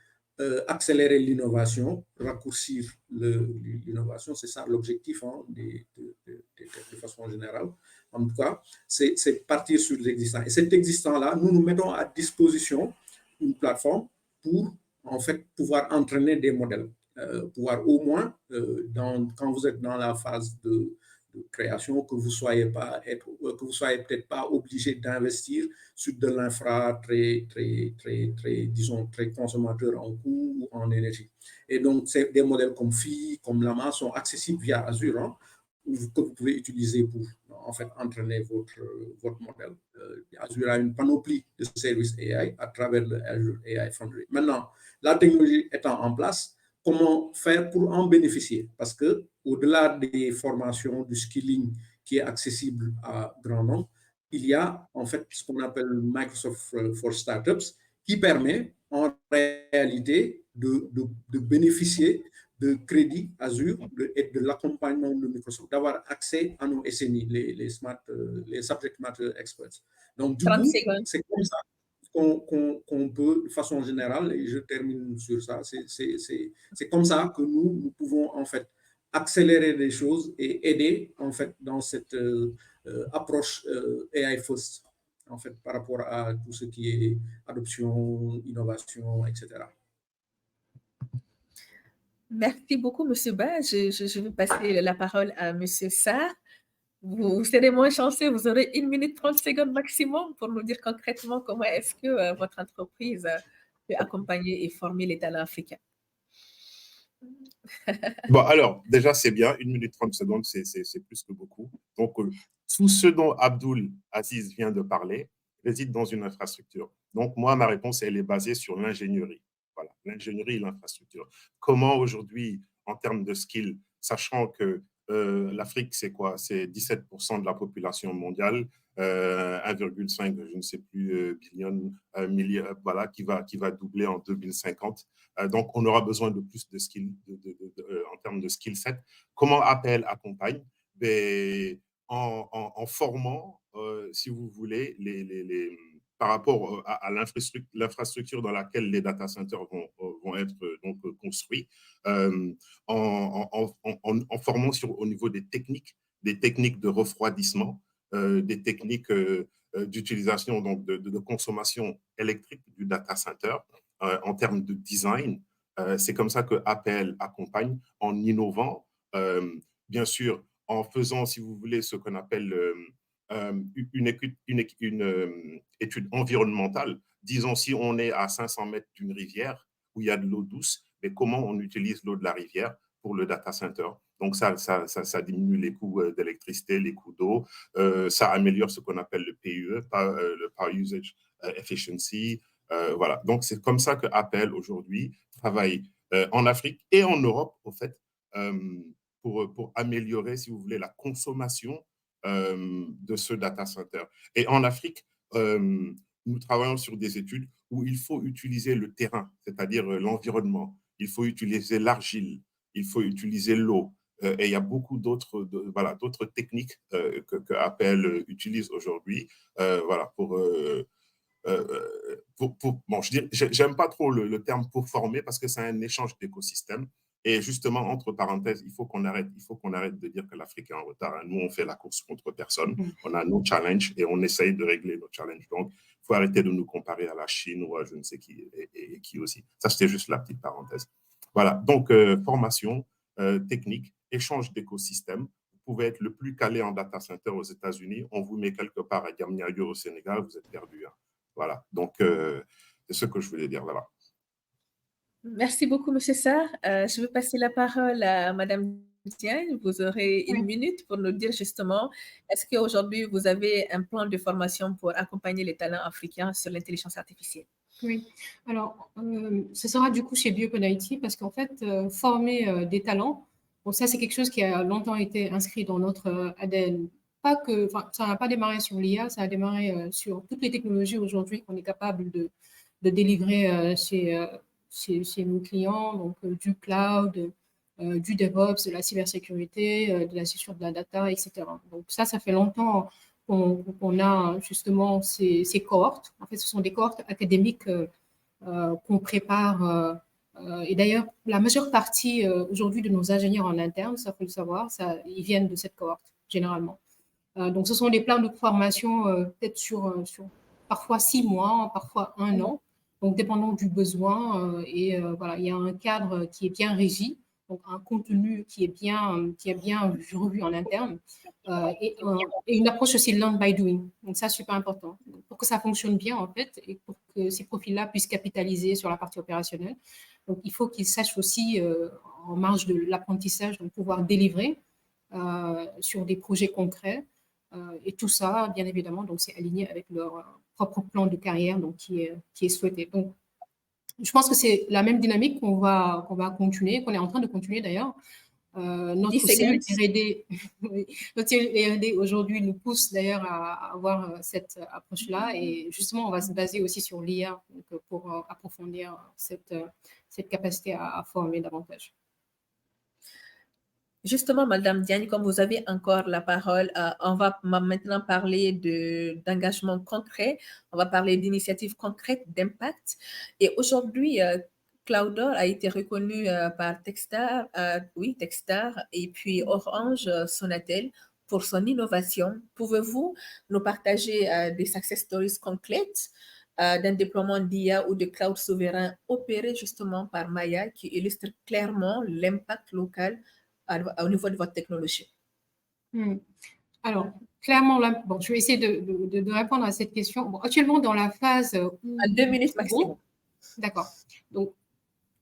accélérer l'innovation, raccourcir l'innovation, c'est ça l'objectif de façon générale. En tout cas, c'est partir sur l'existant. Et cet existant-là, nous mettons à disposition une plateforme pour en fait pouvoir entraîner des modèles, pouvoir au moins, quand vous êtes dans la phase de création, que vous soyez peut-être pas obligé d'investir sur de l'infra disons, très consommateur en coût ou en énergie. Et donc, des modèles comme Phi, comme Llama sont accessibles via Azure, hein, que vous pouvez utiliser pour en fait entraîner votre modèle. Azure a une panoplie de services AI à travers le Azure AI Foundry. Maintenant, la technologie étant en place, comment faire pour en bénéficier? Parce que au-delà des formations, du skilling qui est accessible à grand nombre, il y a en fait ce qu'on appelle Microsoft for Startups qui permet en réalité de bénéficier de crédits Azure et de l'accompagnement de Microsoft, d'avoir accès à nos SMI, les Subject Matter Experts. Donc, du coup, c'est comme ça qu'on peut, de façon générale, et je termine sur ça, c'est comme ça que nous pouvons en fait accélérer les choses et aider en fait dans cette approche AI first, en fait, par rapport à tout ce qui est adoption, innovation, etc. Merci beaucoup, Monsieur Ba. Je vais passer la parole à Monsieur Sarr. Vous serez moins chanceux, vous aurez 1 minute 30 secondes maximum pour nous dire concrètement comment est-ce que votre entreprise peut accompagner et former les talents africains. Bon, alors, déjà, c'est bien. 1 minute 30 secondes, c'est plus que beaucoup. Donc, tout ce dont Abdoul Aziz vient de parler réside dans une infrastructure. Donc, moi, ma réponse, elle est basée sur l'ingénierie. Voilà, l'ingénierie et l'infrastructure. Comment aujourd'hui, en termes de skills, sachant que l'Afrique, c'est quoi? C'est 17% de la population mondiale. 1,5, je ne sais plus, milliard, voilà, qui va doubler en 2050. Donc, on aura besoin de plus de skills en termes de skill set. Comment APL accompagne? En formant, si vous voulez, par rapport à l'infrastructure dans laquelle les data centers vont être donc construits, en formant au niveau des techniques de refroidissement, des techniques d'utilisation donc de consommation électrique du data center en termes de design. C'est comme ça que APL accompagne en innovant, bien sûr, en faisant, si vous voulez, ce qu'on appelle une étude environnementale. Disons, si on est à 500 mètres d'une rivière où il y a de l'eau douce, mais comment on utilise l'eau de la rivière pour le data center? Donc, ça diminue les coûts d'électricité, les coûts d'eau. Ça améliore ce qu'on appelle le PUE, le Power Usage Efficiency. Voilà. Donc, c'est comme ça que APL aujourd'hui travaille en Afrique et en Europe, au fait, pour améliorer, si vous voulez, la consommation de ce data center. Et en Afrique, nous travaillons sur des études où il faut utiliser le terrain, c'est-à-dire l'environnement. Il faut utiliser l'argile, il faut utiliser l'eau. Et il y a beaucoup d'autres techniques que APL utilise aujourd'hui voilà, bon, je dirais, j'aime pas trop le terme pour former parce que c'est un échange d'écosystèmes. Et justement, entre parenthèses, il faut qu'on arrête de dire que l'Afrique est en retard. Nous, on fait la course contre personne. On a nos challenges et on essaye de régler nos challenges. Donc, il faut arrêter de nous comparer à la Chine ou à je ne sais qui et qui aussi. Ça, c'était juste la petite parenthèse. Voilà. Donc, formation, technique, échange d'écosystèmes. Vous pouvez être le plus calé en data center aux États-Unis. On vous met quelque part à Diamniadio au Sénégal, vous êtes perdu. Hein. Voilà, donc c'est ce que je voulais dire. Voilà. Merci beaucoup, M. Sarr. Je vais passer la parole à Mme Diagne. Vous aurez une minute pour nous dire justement, est-ce qu'aujourd'hui, vous avez un plan de formation pour accompagner les talents africains sur l'intelligence artificielle? Oui, alors, ce sera du coup chez Biopen IT parce qu'en fait, former des talents, bon, ça, c'est quelque chose qui a longtemps été inscrit dans notre ADN. Ça n'a pas démarré sur l'IA, ça a démarré sur toutes les technologies aujourd'hui qu'on est capable de délivrer chez nos clients, donc du cloud, du DevOps, de la cybersécurité, de la gestion de la data, etc. Donc ça fait longtemps qu'on a justement ces cohortes. En fait, ce sont des cohortes académiques qu'on prépare. Et d'ailleurs, la majeure partie aujourd'hui de nos ingénieurs en interne, ça faut le savoir, ils viennent de cette cohorte, généralement. Donc, ce sont des plans de formation peut-être sur parfois 6 mois, parfois 1 an, donc dépendant du besoin. Voilà, il y a un cadre qui est bien régi, donc un contenu qui est bien revu en interne, et une approche aussi learn by doing. Donc, ça, c'est super important. Pour que ça fonctionne bien, en fait, et pour que ces profils-là puissent capitaliser sur la partie opérationnelle. Donc, il faut qu'ils sachent aussi, en marge de l'apprentissage, donc pouvoir délivrer sur des projets concrets. Et tout ça, bien évidemment, donc c'est aligné avec leur propre plan de carrière, donc qui est souhaité. Donc, je pense que c'est la même dynamique qu'on va continuer, qu'on est en train de continuer d'ailleurs. Notre cellule R&D, notre cellule R&D aujourd'hui nous pousse d'ailleurs à avoir cette approche-là, et justement, on va se baser aussi sur l'IA pour approfondir cette capacité à former davantage. Justement, Madame Diagne, comme vous avez encore la parole, on va maintenant parler d'engagement concret, on va parler d'initiatives concrètes, d'impact. Et aujourd'hui, Cloudor a été reconnu par Techstar, Techstar, et puis Orange, Sonatel, pour son innovation. Pouvez-vous nous partager des success stories concrètes d'un déploiement d'IA ou de cloud souverain opéré justement par Maya qui illustre clairement l'impact local au niveau de votre technologie? Alors, clairement, là, bon, je vais essayer de répondre à cette question. Bon, actuellement, dans la phase... à 2 minutes maximum. D'accord. Donc,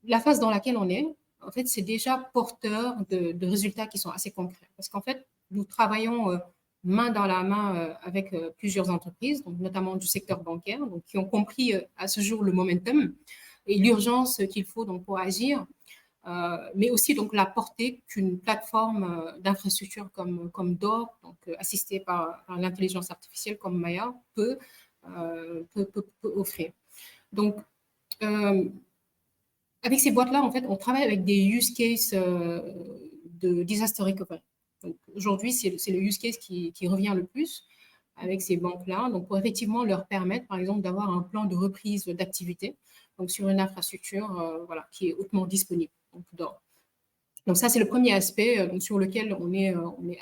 la phase dans laquelle on est, en fait, c'est déjà porteur de résultats qui sont assez concrets. Parce qu'en fait, nous travaillons main dans la main avec plusieurs entreprises, donc notamment du secteur bancaire, donc, qui ont compris à ce jour le momentum et l'urgence qu'il faut donc, pour agir. mais aussi donc la portée qu'une plateforme d'infrastructure comme DOR, donc assistée par l'intelligence artificielle comme Maya, peut offrir. Donc, avec ces boîtes-là, en fait, on travaille avec des use cases de disaster recovery. Aujourd'hui, c'est le use case qui revient le plus avec ces banques-là. Donc, pour effectivement leur permettre, par exemple, d'avoir un plan de reprise d'activité donc sur une infrastructure voilà, qui est hautement disponible. Donc ça, c'est le premier aspect sur lequel on est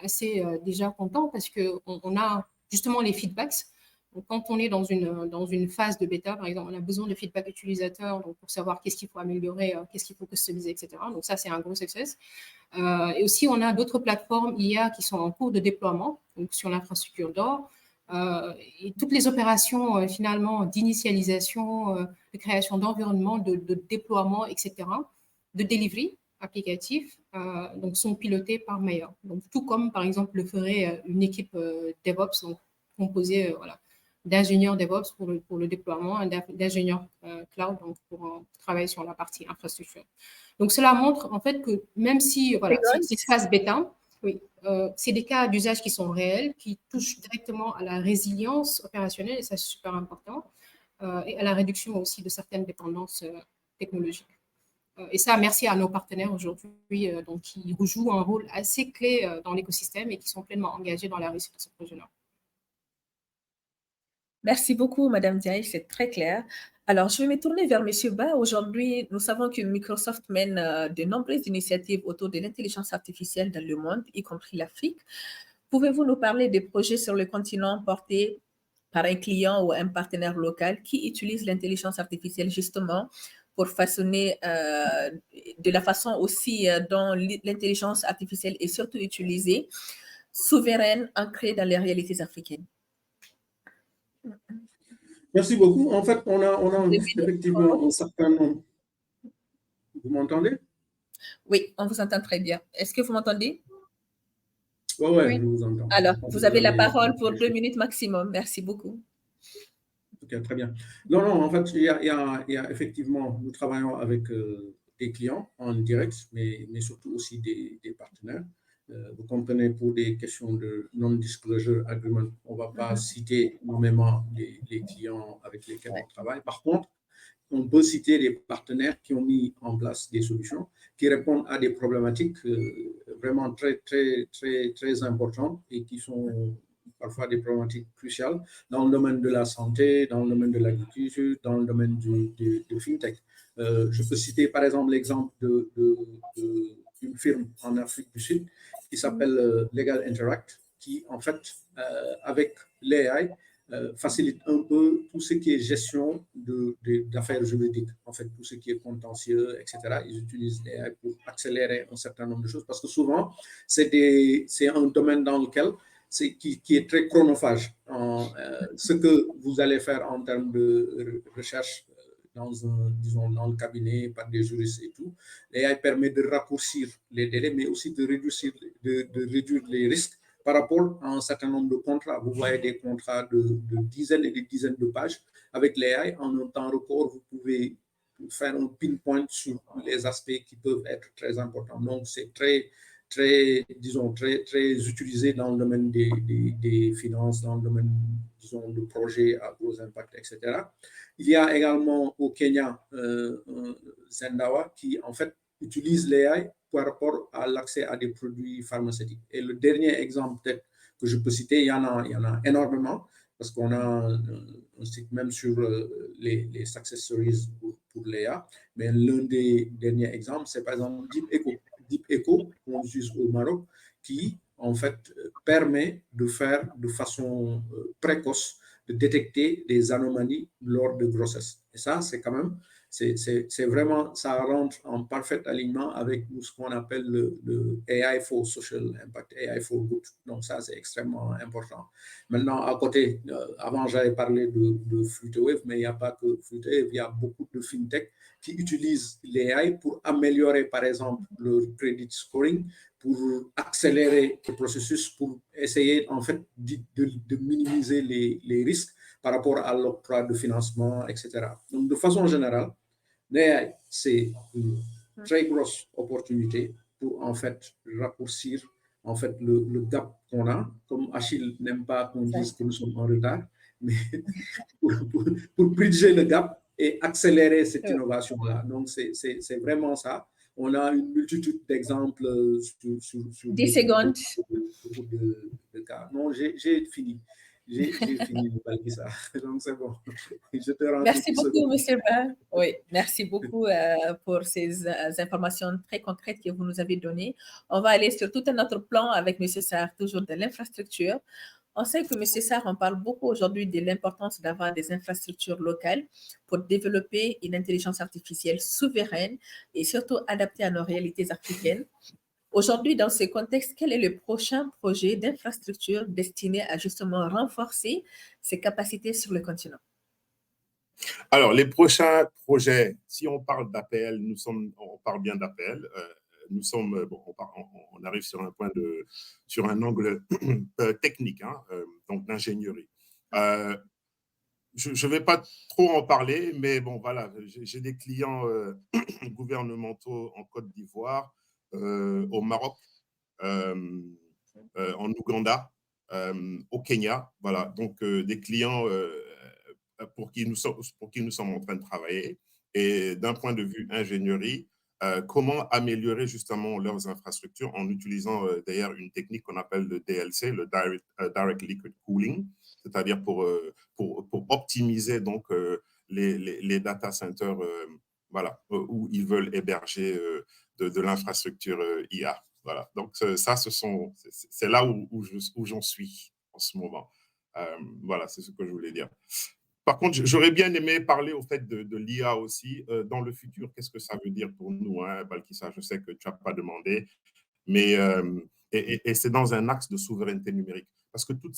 assez déjà content parce qu'on a justement les feedbacks. Donc, quand on est dans une phase de bêta, par exemple, on a besoin de feedback utilisateur donc pour savoir qu'est-ce qu'il faut améliorer, qu'est-ce qu'il faut customiser, etc. Donc ça, c'est un gros succès. Et aussi, on a d'autres plateformes IA qui sont en cours de déploiement donc sur l'infrastructure d'or. Et toutes les opérations finalement d'initialisation, de création d'environnement, de déploiement, etc., de delivery applicatif, donc sont pilotées par Maya. Donc, tout comme, par exemple, le ferait une équipe DevOps, donc composée voilà, d'ingénieurs DevOps pour le déploiement, d'ingénieurs cloud donc pour travailler sur la partie infrastructure. Donc, cela montre en fait que même si voilà, c'est phase bêta, oui, c'est des cas d'usage qui sont réels, qui touchent directement à la résilience opérationnelle, et ça c'est super important, et à la réduction aussi de certaines dépendances technologiques. Et ça, merci à nos partenaires aujourd'hui donc, qui jouent un rôle assez clé dans l'écosystème et qui sont pleinement engagés dans la réussite de ce projet-là. Merci beaucoup, Madame Diaye, c'est très clair. Alors, je vais me tourner vers Monsieur Ba. Aujourd'hui, nous savons que Microsoft mène de nombreuses initiatives autour de l'intelligence artificielle dans le monde, y compris l'Afrique. Pouvez-vous nous parler des projets sur le continent portés par un client ou un partenaire local qui utilise l'intelligence artificielle justement pour façonner de la façon aussi dont l'intelligence artificielle est surtout utilisée, souveraine, ancrée dans les réalités africaines? Merci beaucoup. En fait, on a effectivement un certain nombre. Vous m'entendez? Oui, on vous entend très bien. Est-ce que vous m'entendez? Oui, je vous entends. Alors, vous avez la parole pour 2 minutes maximum. Merci beaucoup. Ok, très bien. Non, en fait, il y a effectivement, nous travaillons avec des clients en direct, mais surtout aussi des partenaires. Vous comprenez, pour des questions de non-disclosure agreement, on ne va pas citer nommément les clients avec lesquels on travaille. Par contre, on peut citer des partenaires qui ont mis en place des solutions qui répondent à des problématiques vraiment très, très, très, très importantes et qui sont parfois des problématiques cruciales dans le domaine de la santé, dans le domaine de l'agriculture, dans le domaine de FinTech. Je peux citer par exemple l'exemple d'une firme en Afrique du Sud qui s'appelle Legal Interact, qui en fait, avec l'AI, facilite un peu tout ce qui est gestion d'affaires juridiques, en fait, tout ce qui est contentieux, etc. Ils utilisent l'AI pour accélérer un certain nombre de choses parce que souvent, c'est un domaine dans lequel qui est très chronophage. Ce que vous allez faire en termes de recherche disons, dans le cabinet par des juristes et tout, l'AI permet de raccourcir les délais, mais aussi de réduire les risques par rapport à un certain nombre de contrats. Vous voyez des contrats de dizaines et des dizaines de pages. Avec l'AI, en un temps record, vous pouvez faire un pinpoint sur les aspects qui peuvent être très importants. Donc, c'est très utilisé dans le domaine des finances, dans le domaine, disons, de projets à gros impact, etc. Il y a également au Kenya Zendawa qui, en fait, utilise l'AI par rapport à l'accès à des produits pharmaceutiques. Et le dernier exemple peut-être que je peux citer, il y en a énormément, parce qu'on a un site même sur les success stories pour l'AI, mais l'un des derniers exemples, c'est par exemple Deep Echo, qu'on utilise au Maroc, qui en fait permet de faire de façon précoce, de détecter des anomalies lors de grossesse. Et ça, c'est quand même, c'est vraiment, ça rentre en parfait alignement avec ce qu'on appelle le AI for Social Impact, AI for Good. Donc ça, c'est extrêmement important. Maintenant, à côté, avant, j'avais parlé de FluteWave, mais il n'y a pas que FluteWave, il y a beaucoup de FinTech qui utilisent l'AI pour améliorer, par exemple, leur credit scoring, pour accélérer le processus, pour essayer, en fait, de minimiser les risques par rapport à l'octroi de financement, etc. Donc, de façon générale, l'AI, c'est très grosse opportunité pour en fait raccourcir en fait le gap qu'on a. Comme Achille n'aime pas qu'on dise que nous sommes en retard, mais pour bridger le gap et accélérer cette innovation-là. Donc, c'est vraiment ça. On a une multitude d'exemples sur 10 secondes. beaucoup de cas. Non, j'ai fini. J'ai fini de parler ça. Donc, c'est bon. Je te rends Merci beaucoup, M. Ba. Oui, merci beaucoup pour ces informations très concrètes que vous nous avez données. On va aller sur tout un autre plan avec M. Sarr, toujours de l'infrastructure. On sait que M. Sarr, on parle beaucoup aujourd'hui de l'importance d'avoir des infrastructures locales pour développer une intelligence artificielle souveraine et surtout adaptée à nos réalités africaines. Aujourd'hui, dans ce contexte, quel est le prochain projet d'infrastructure destiné à justement renforcer ses capacités sur le continent? Alors, les prochains projets, si on parle d'APL, on parle bien d'APL. Nous sommes, bon, on arrive sur un angle technique, hein, donc d'ingénierie. Je ne vais pas trop en parler, mais bon, voilà, j'ai des clients gouvernementaux en Côte d'Ivoire, au Maroc, en Ouganda, au Kenya, voilà, donc des clients pour qui nous sommes en train de travailler. Et d'un point de vue ingénierie, comment améliorer justement leurs infrastructures en utilisant d'ailleurs une technique qu'on appelle le DLC, le Direct Liquid Cooling, c'est-à-dire pour optimiser donc les data centers voilà, où ils veulent héberger de l'infrastructure IA. Voilà. Donc ça, c'est là où j'en suis en ce moment. Voilà, c'est ce que je voulais dire. Par contre, j'aurais bien aimé parler au fait de l'IA aussi. Dans le futur, qu'est-ce que ça veut dire pour nous, hein, Balkissa? Je sais que tu n'as pas demandé, mais et c'est dans un axe de souveraineté numérique. Parce que toutes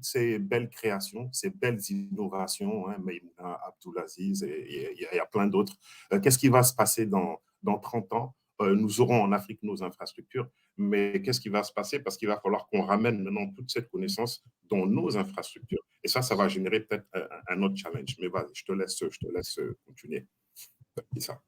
ces belles créations, ces belles innovations, hein, Maïmouna, Abdulaziz, et il y a plein d'autres, qu'est-ce qui va se passer dans 30 ans? Nous aurons en Afrique nos infrastructures, mais qu'est-ce qui va se passer? Parce qu'il va falloir qu'on ramène maintenant toute cette connaissance dans nos infrastructures. Et ça va générer peut-être un autre challenge. Mais vas-y, je te laisse continuer. C'est ça.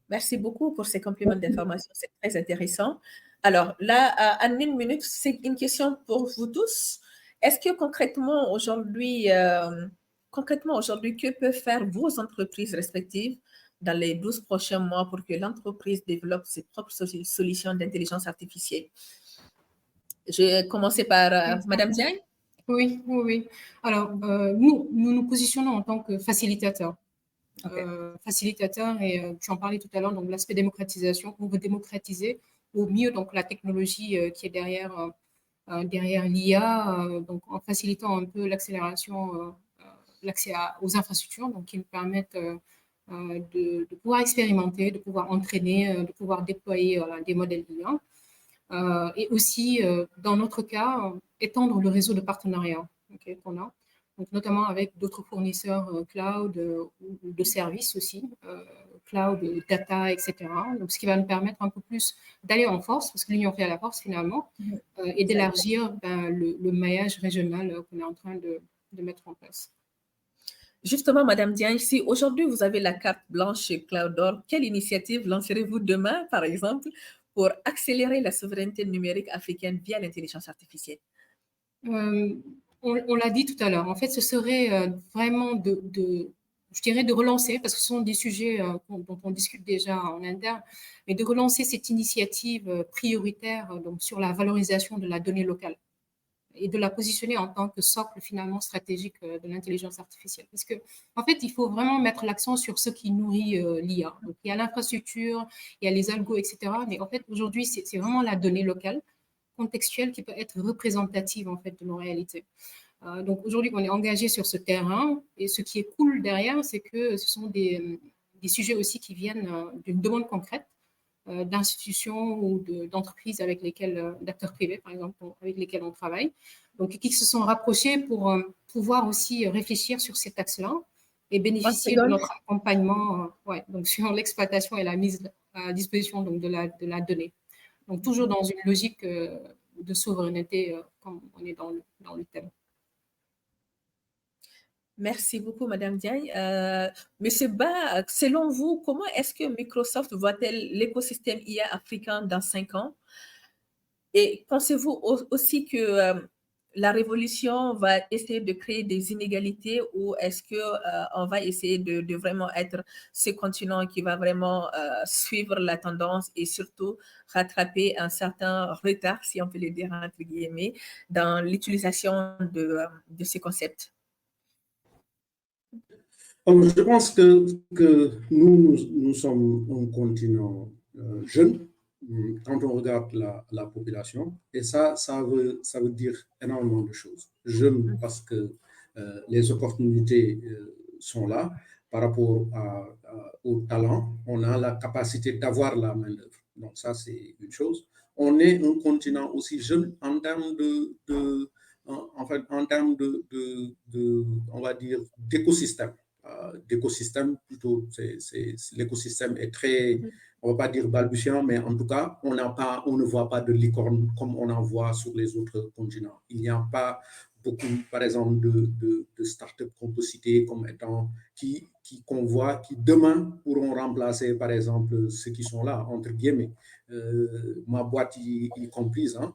Merci beaucoup pour ces compléments d'information, c'est très intéressant. Alors là, en une minute, c'est une question pour vous tous. Est-ce que concrètement aujourd'hui, que peuvent faire vos entreprises respectives dans les 12 prochains mois pour que l'entreprise développe ses propres solutions d'intelligence artificielle? Je vais commencer par Madame Diagne. Oui. Alors, nous positionnons en tant que facilitateurs. Okay. Facilitateur, et tu en parlais tout à l'heure, donc l'aspect démocratisation. On veut démocratiser au mieux donc la technologie qui est derrière l'IA, donc en facilitant un peu l'accélération, l'accès aux infrastructures, donc qui nous permettent de pouvoir expérimenter, de pouvoir entraîner, de pouvoir déployer des modèles d'IA. Et aussi, dans notre cas, étendre le réseau de partenariats qu'on a. Donc, notamment avec d'autres fournisseurs cloud ou de services aussi, cloud, data, etc. Donc, ce qui va nous permettre un peu plus d'aller en force, parce que l'union fait à la force finalement, et d'élargir le maillage régional qu'on est en train de mettre en place. Justement, Madame Diagne, si aujourd'hui vous avez la carte blanche chez Cloudor, quelle initiative lancerez-vous demain, par exemple, pour accélérer la souveraineté numérique africaine via l'intelligence artificielle? On l'a dit tout à l'heure, en fait, ce serait vraiment je dirais de relancer, parce que ce sont des sujets dont on discute déjà en interne, mais de relancer cette initiative prioritaire donc, sur la valorisation de la donnée locale et de la positionner en tant que socle finalement stratégique de l'intelligence artificielle. Parce que, en fait, il faut vraiment mettre l'accent sur ce qui nourrit l'IA. Donc, il y a l'infrastructure, il y a les algos, etc. Mais en fait, aujourd'hui, c'est vraiment la donnée locale, contextuelle, qui peut être représentative en fait de nos réalités. Donc aujourd'hui, on est engagé sur ce terrain, et ce qui est cool derrière, c'est que ce sont des sujets aussi qui viennent d'une demande concrète d'institutions ou d'entreprises avec lesquelles, d'acteurs privés par exemple, avec lesquels on travaille, donc qui se sont rapprochés pour pouvoir aussi réfléchir sur cet axe-là et bénéficier de notre accompagnement donc sur l'exploitation et la mise à disposition donc, de la donnée. Donc, toujours dans une logique de souveraineté, comme on est dans le thème. Merci beaucoup, Madame Diagne. Monsieur Ba, selon vous, comment est-ce que Microsoft voit-elle l'écosystème IA africain dans 5 ans? Et pensez-vous aussi que la révolution va essayer de créer des inégalités ou est-ce qu'on va essayer de vraiment être ce continent qui va vraiment suivre la tendance et surtout rattraper un certain retard, si on peut le dire entre guillemets, dans l'utilisation de ces concepts? Je pense que nous sommes un continent jeune quand on regarde la population, et ça veut dire énormément de choses. Jeune parce que les opportunités sont là par rapport au talent, on a la capacité d'avoir la main-d'œuvre. Donc, ça, c'est une chose. On est un continent aussi jeune en termes en fait, en termes on va dire, d'écosystème. D'écosystème plutôt, l'écosystème est très, on ne va pas dire balbutiant, mais en tout cas, on ne voit pas de licorne comme on en voit sur les autres continents. Il n'y a pas beaucoup, par exemple, de startups qu'on peut citer comme étant qu'on voit, qui demain pourront remplacer, par exemple, ceux qui sont là, entre guillemets, ma boîte y comprise. Hein.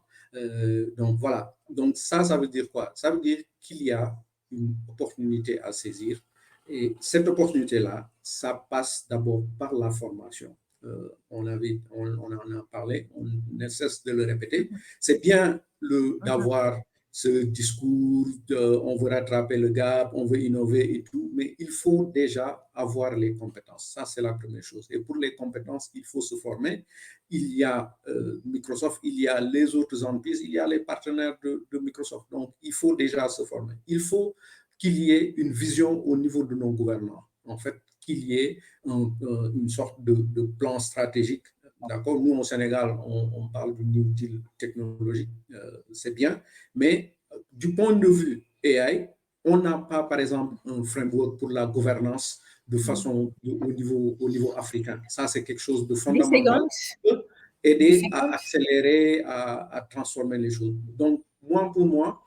Donc voilà. Donc ça veut dire quoi? Ça veut dire qu'il y a une opportunité à saisir. Et cette opportunité-là, ça passe d'abord par la formation. On en a parlé, on ne cesse de le répéter. C'est bien d'avoir ce discours, on veut rattraper le gap, on veut innover et tout, mais il faut déjà avoir les compétences. Ça, c'est la première chose. Et pour les compétences, il faut se former. Il y a Microsoft, il y a les autres entreprises, il y a les partenaires de Microsoft. Donc, il faut déjà se former. Il faut qu'il y ait une vision au niveau de nos gouvernants. En fait, qu'il y ait une sorte de plan stratégique. D'accord, nous au Sénégal, on parle du New Deal technologique, c'est bien, mais du point de vue AI, on n'a pas, par exemple, un framework pour la gouvernance de façon au niveau africain. Ça, c'est quelque chose de fondamental qui peut aider à accélérer, à transformer les choses. Donc, pour moi,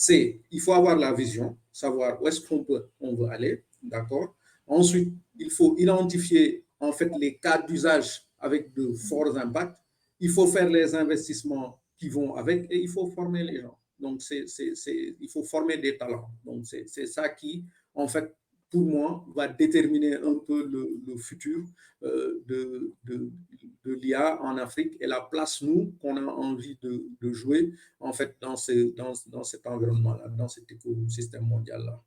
il faut avoir la vision, savoir où est-ce qu'on veut aller, d'accord. Ensuite, il faut identifier en fait les cas d'usage avec de forts impacts. Il faut faire les investissements qui vont avec et il faut former les gens. Donc, il faut former des talents. Donc, c'est ça qui, en fait, pour moi, va déterminer un peu le futur de l'IA en Afrique et la place, nous, qu'on a envie de jouer, en fait, dans cet environnement-là, dans cet écosystème mondial-là.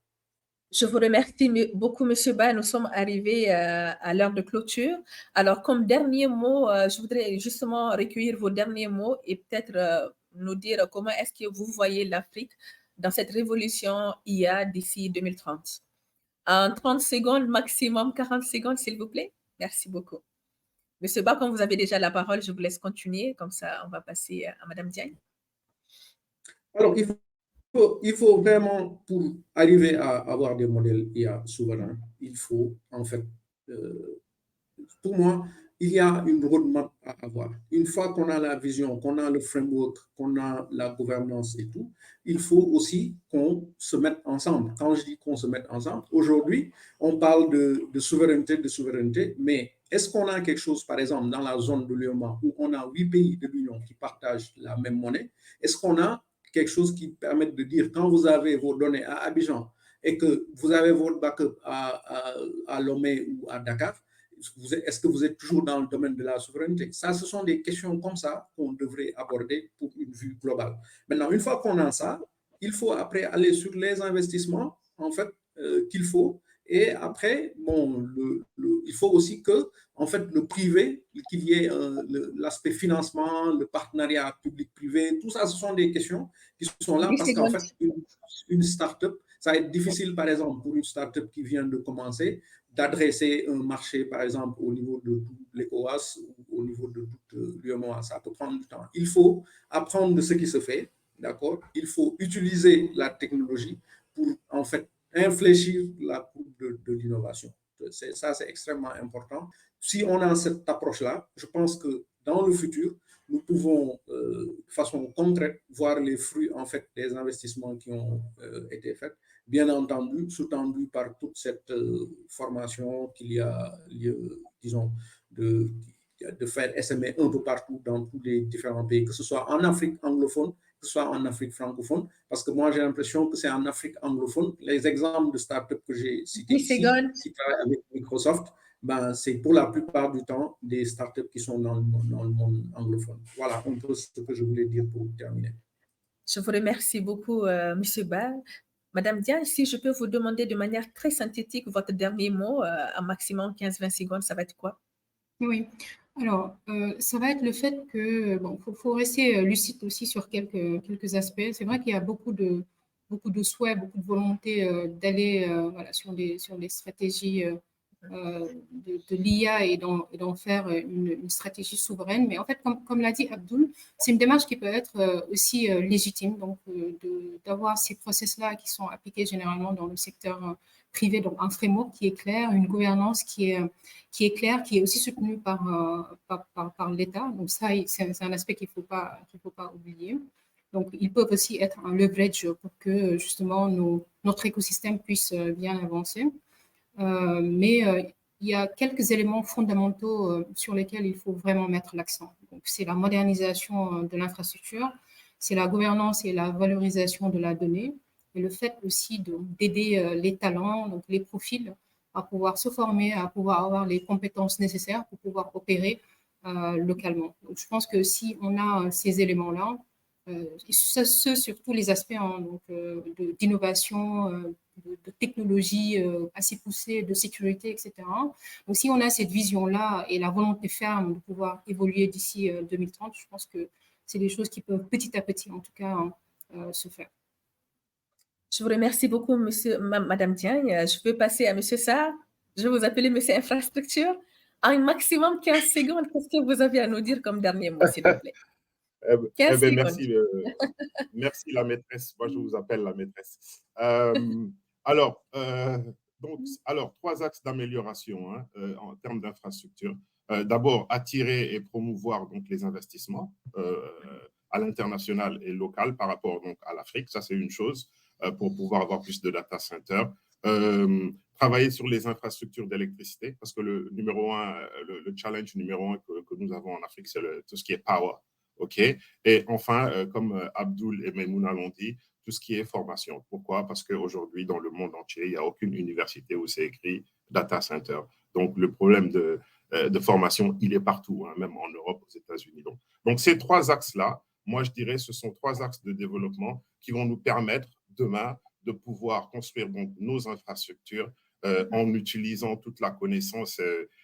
Je vous remercie beaucoup, Monsieur Ba. Nous sommes arrivés à l'heure de clôture. Alors, comme dernier mot, je voudrais justement recueillir vos derniers mots et peut-être nous dire comment est-ce que vous voyez l'Afrique dans cette révolution IA d'ici 2030. En 30 secondes, maximum 40 secondes, s'il vous plaît. Merci beaucoup. Monsieur Ba, comme vous avez déjà la parole, je vous laisse continuer. Comme ça, on va passer à Madame Diagne. Alors, il faut vraiment, pour arriver à avoir des modèles IA souverains, il faut, en fait, pour moi, il y a une roadmap à avoir. Une fois qu'on a la vision, qu'on a le framework, qu'on a la gouvernance et tout, il faut aussi qu'on se mette ensemble. Quand je dis qu'on se mette ensemble, aujourd'hui, on parle de souveraineté, mais est-ce qu'on a quelque chose, par exemple, dans la zone de l'UEMOA, où on a 8 pays de l'Union qui partagent la même monnaie? Est-ce qu'on a quelque chose qui permet de dire, quand vous avez vos données à Abidjan et que vous avez votre backup à Lomé ou à Dakar, est-ce que vous êtes toujours dans le domaine de la souveraineté? Ça, ce sont des questions comme ça qu'on devrait aborder pour une vue globale. Maintenant, une fois qu'on a ça, il faut après aller sur les investissements, en fait, qu'il faut. Et après, bon, il faut aussi que, en fait, le privé, qu'il y ait l'aspect financement, le partenariat public-privé, tout ça, ce sont des questions qui sont là parce qu'en fait, une start-up, ça va être difficile, par exemple, pour une start-up qui vient de commencer, d'adresser un marché, par exemple, au niveau de l'ECOWAS ou au niveau de toute l'UEMOA. Ça peut prendre du temps. Il faut apprendre de ce qui se fait, d'accord? Il faut utiliser la technologie pour, en fait, infléchir la courbe de l'innovation. Ça, c'est extrêmement important. Si on a cette approche-là, je pense que dans le futur, nous pouvons, de façon concrète, voir les fruits, en fait, des investissements qui ont été faits. bien entendu, sous-tendu par toute cette formation qu'il y a lieu, disons, de faire SMA un peu partout dans tous les différents pays, que ce soit en Afrique anglophone, que ce soit en Afrique francophone, parce que moi j'ai l'impression que c'est en Afrique anglophone. Les exemples de startups que j'ai cités ici, qui travaillent avec Microsoft, ben, c'est pour la plupart du temps des startups qui sont dans le monde anglophone. Voilà un peu ce que je voulais dire pour terminer. Je vous remercie beaucoup, M. Ba. Madame Diagne, si je peux vous demander de manière très synthétique votre dernier mot, un maximum 15-20 secondes, ça va être quoi? Oui, alors, ça va être le fait que, bon, faut rester lucide aussi sur quelques aspects. C'est vrai qu'il y a beaucoup de souhaits, beaucoup de volonté d'aller voilà, sur des stratégies de l'IA et d'en faire une stratégie souveraine. Mais en fait, comme l'a dit Abdoul, c'est une démarche qui peut être aussi légitime, donc d'avoir ces process-là qui sont appliqués généralement dans le secteur privé, donc un framework qui est clair, une gouvernance qui est claire, qui est aussi soutenue par l'État. Donc ça, c'est un aspect qu'il ne faut pas oublier. Donc, ils peuvent aussi être un leverage pour que justement notre écosystème puisse bien avancer. Mais il y a quelques éléments fondamentaux sur lesquels il faut vraiment mettre l'accent. Donc, c'est la modernisation de l'infrastructure, c'est la gouvernance et la valorisation de la donnée, et le fait aussi d'aider les talents, donc les profils, à pouvoir se former, à pouvoir avoir les compétences nécessaires pour pouvoir opérer localement. Donc, je pense que si on a ces éléments-là, ce sur tous les aspects hein, d'innovation, de technologie assez poussée, de sécurité, etc. Donc, si on a cette vision-là et la volonté ferme de pouvoir évoluer d'ici 2030, je pense que c'est des choses qui peuvent petit à petit, en tout cas, se faire. Je vous remercie beaucoup, Madame Diagne. Je peux passer à Monsieur Sarr. Je vais vous appeler Monsieur Infrastructure. En un maximum 15 secondes, qu'est-ce que vous avez à nous dire comme dernier mot, s'il vous plaît? 15 secondes. Merci la maîtresse. Moi, je vous appelle la maîtresse. Alors, 3 axes d'amélioration hein, en termes d'infrastructure. D'abord, attirer et promouvoir donc, les investissements à l'international et local par rapport donc, à l'Afrique. Ça, c'est une chose pour pouvoir avoir plus de data centers. Travailler sur les infrastructures d'électricité parce que le challenge numéro 1 que nous avons en Afrique, c'est tout ce qui est power. OK. Et enfin, comme Abdoul et Maïmouna l'ont dit, tout ce qui est formation. Pourquoi? Parce qu'aujourd'hui, dans le monde entier, il n'y a aucune université où c'est écrit data center. Donc, le problème de formation, il est partout, hein, même en Europe, aux États-Unis. Donc, ces 3 axes-là, moi, je dirais, ce sont 3 axes de développement qui vont nous permettre demain de pouvoir construire donc, nos infrastructures en utilisant toute la connaissance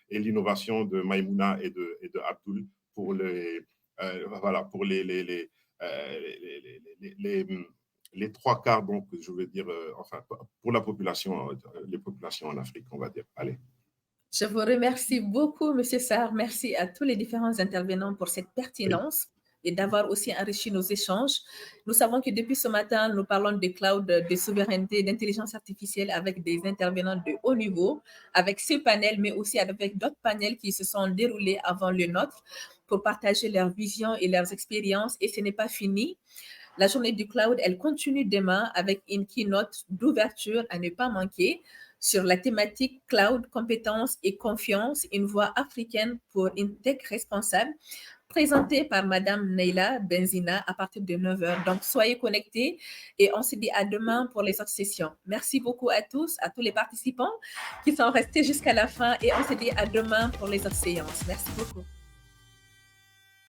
et l'innovation de Maïmouna et de Abdoul pour pour les 3/4, donc, je veux dire, enfin, pour la population, les populations en Afrique, on va dire. Allez. Je vous remercie beaucoup, Monsieur Sarr. Merci à tous les différents intervenants pour cette pertinence et d'avoir aussi enrichi nos échanges. Nous savons que depuis ce matin, nous parlons de cloud, de souveraineté, d'intelligence artificielle avec des intervenants de haut niveau, avec ce panel, mais aussi avec d'autres panels qui se sont déroulés avant le nôtre pour partager leurs visions et leurs expériences. Et ce n'est pas fini. La journée du cloud, elle continue demain avec une keynote d'ouverture à ne pas manquer sur la thématique cloud, compétences et confiance, une voix africaine pour une tech responsable, présentée par Madame Neila Benzina à partir de 9h. Donc, soyez connectés et on se dit à demain pour les autres sessions. Merci beaucoup à tous les participants qui sont restés jusqu'à la fin et on se dit à demain pour les autres séances. Merci beaucoup.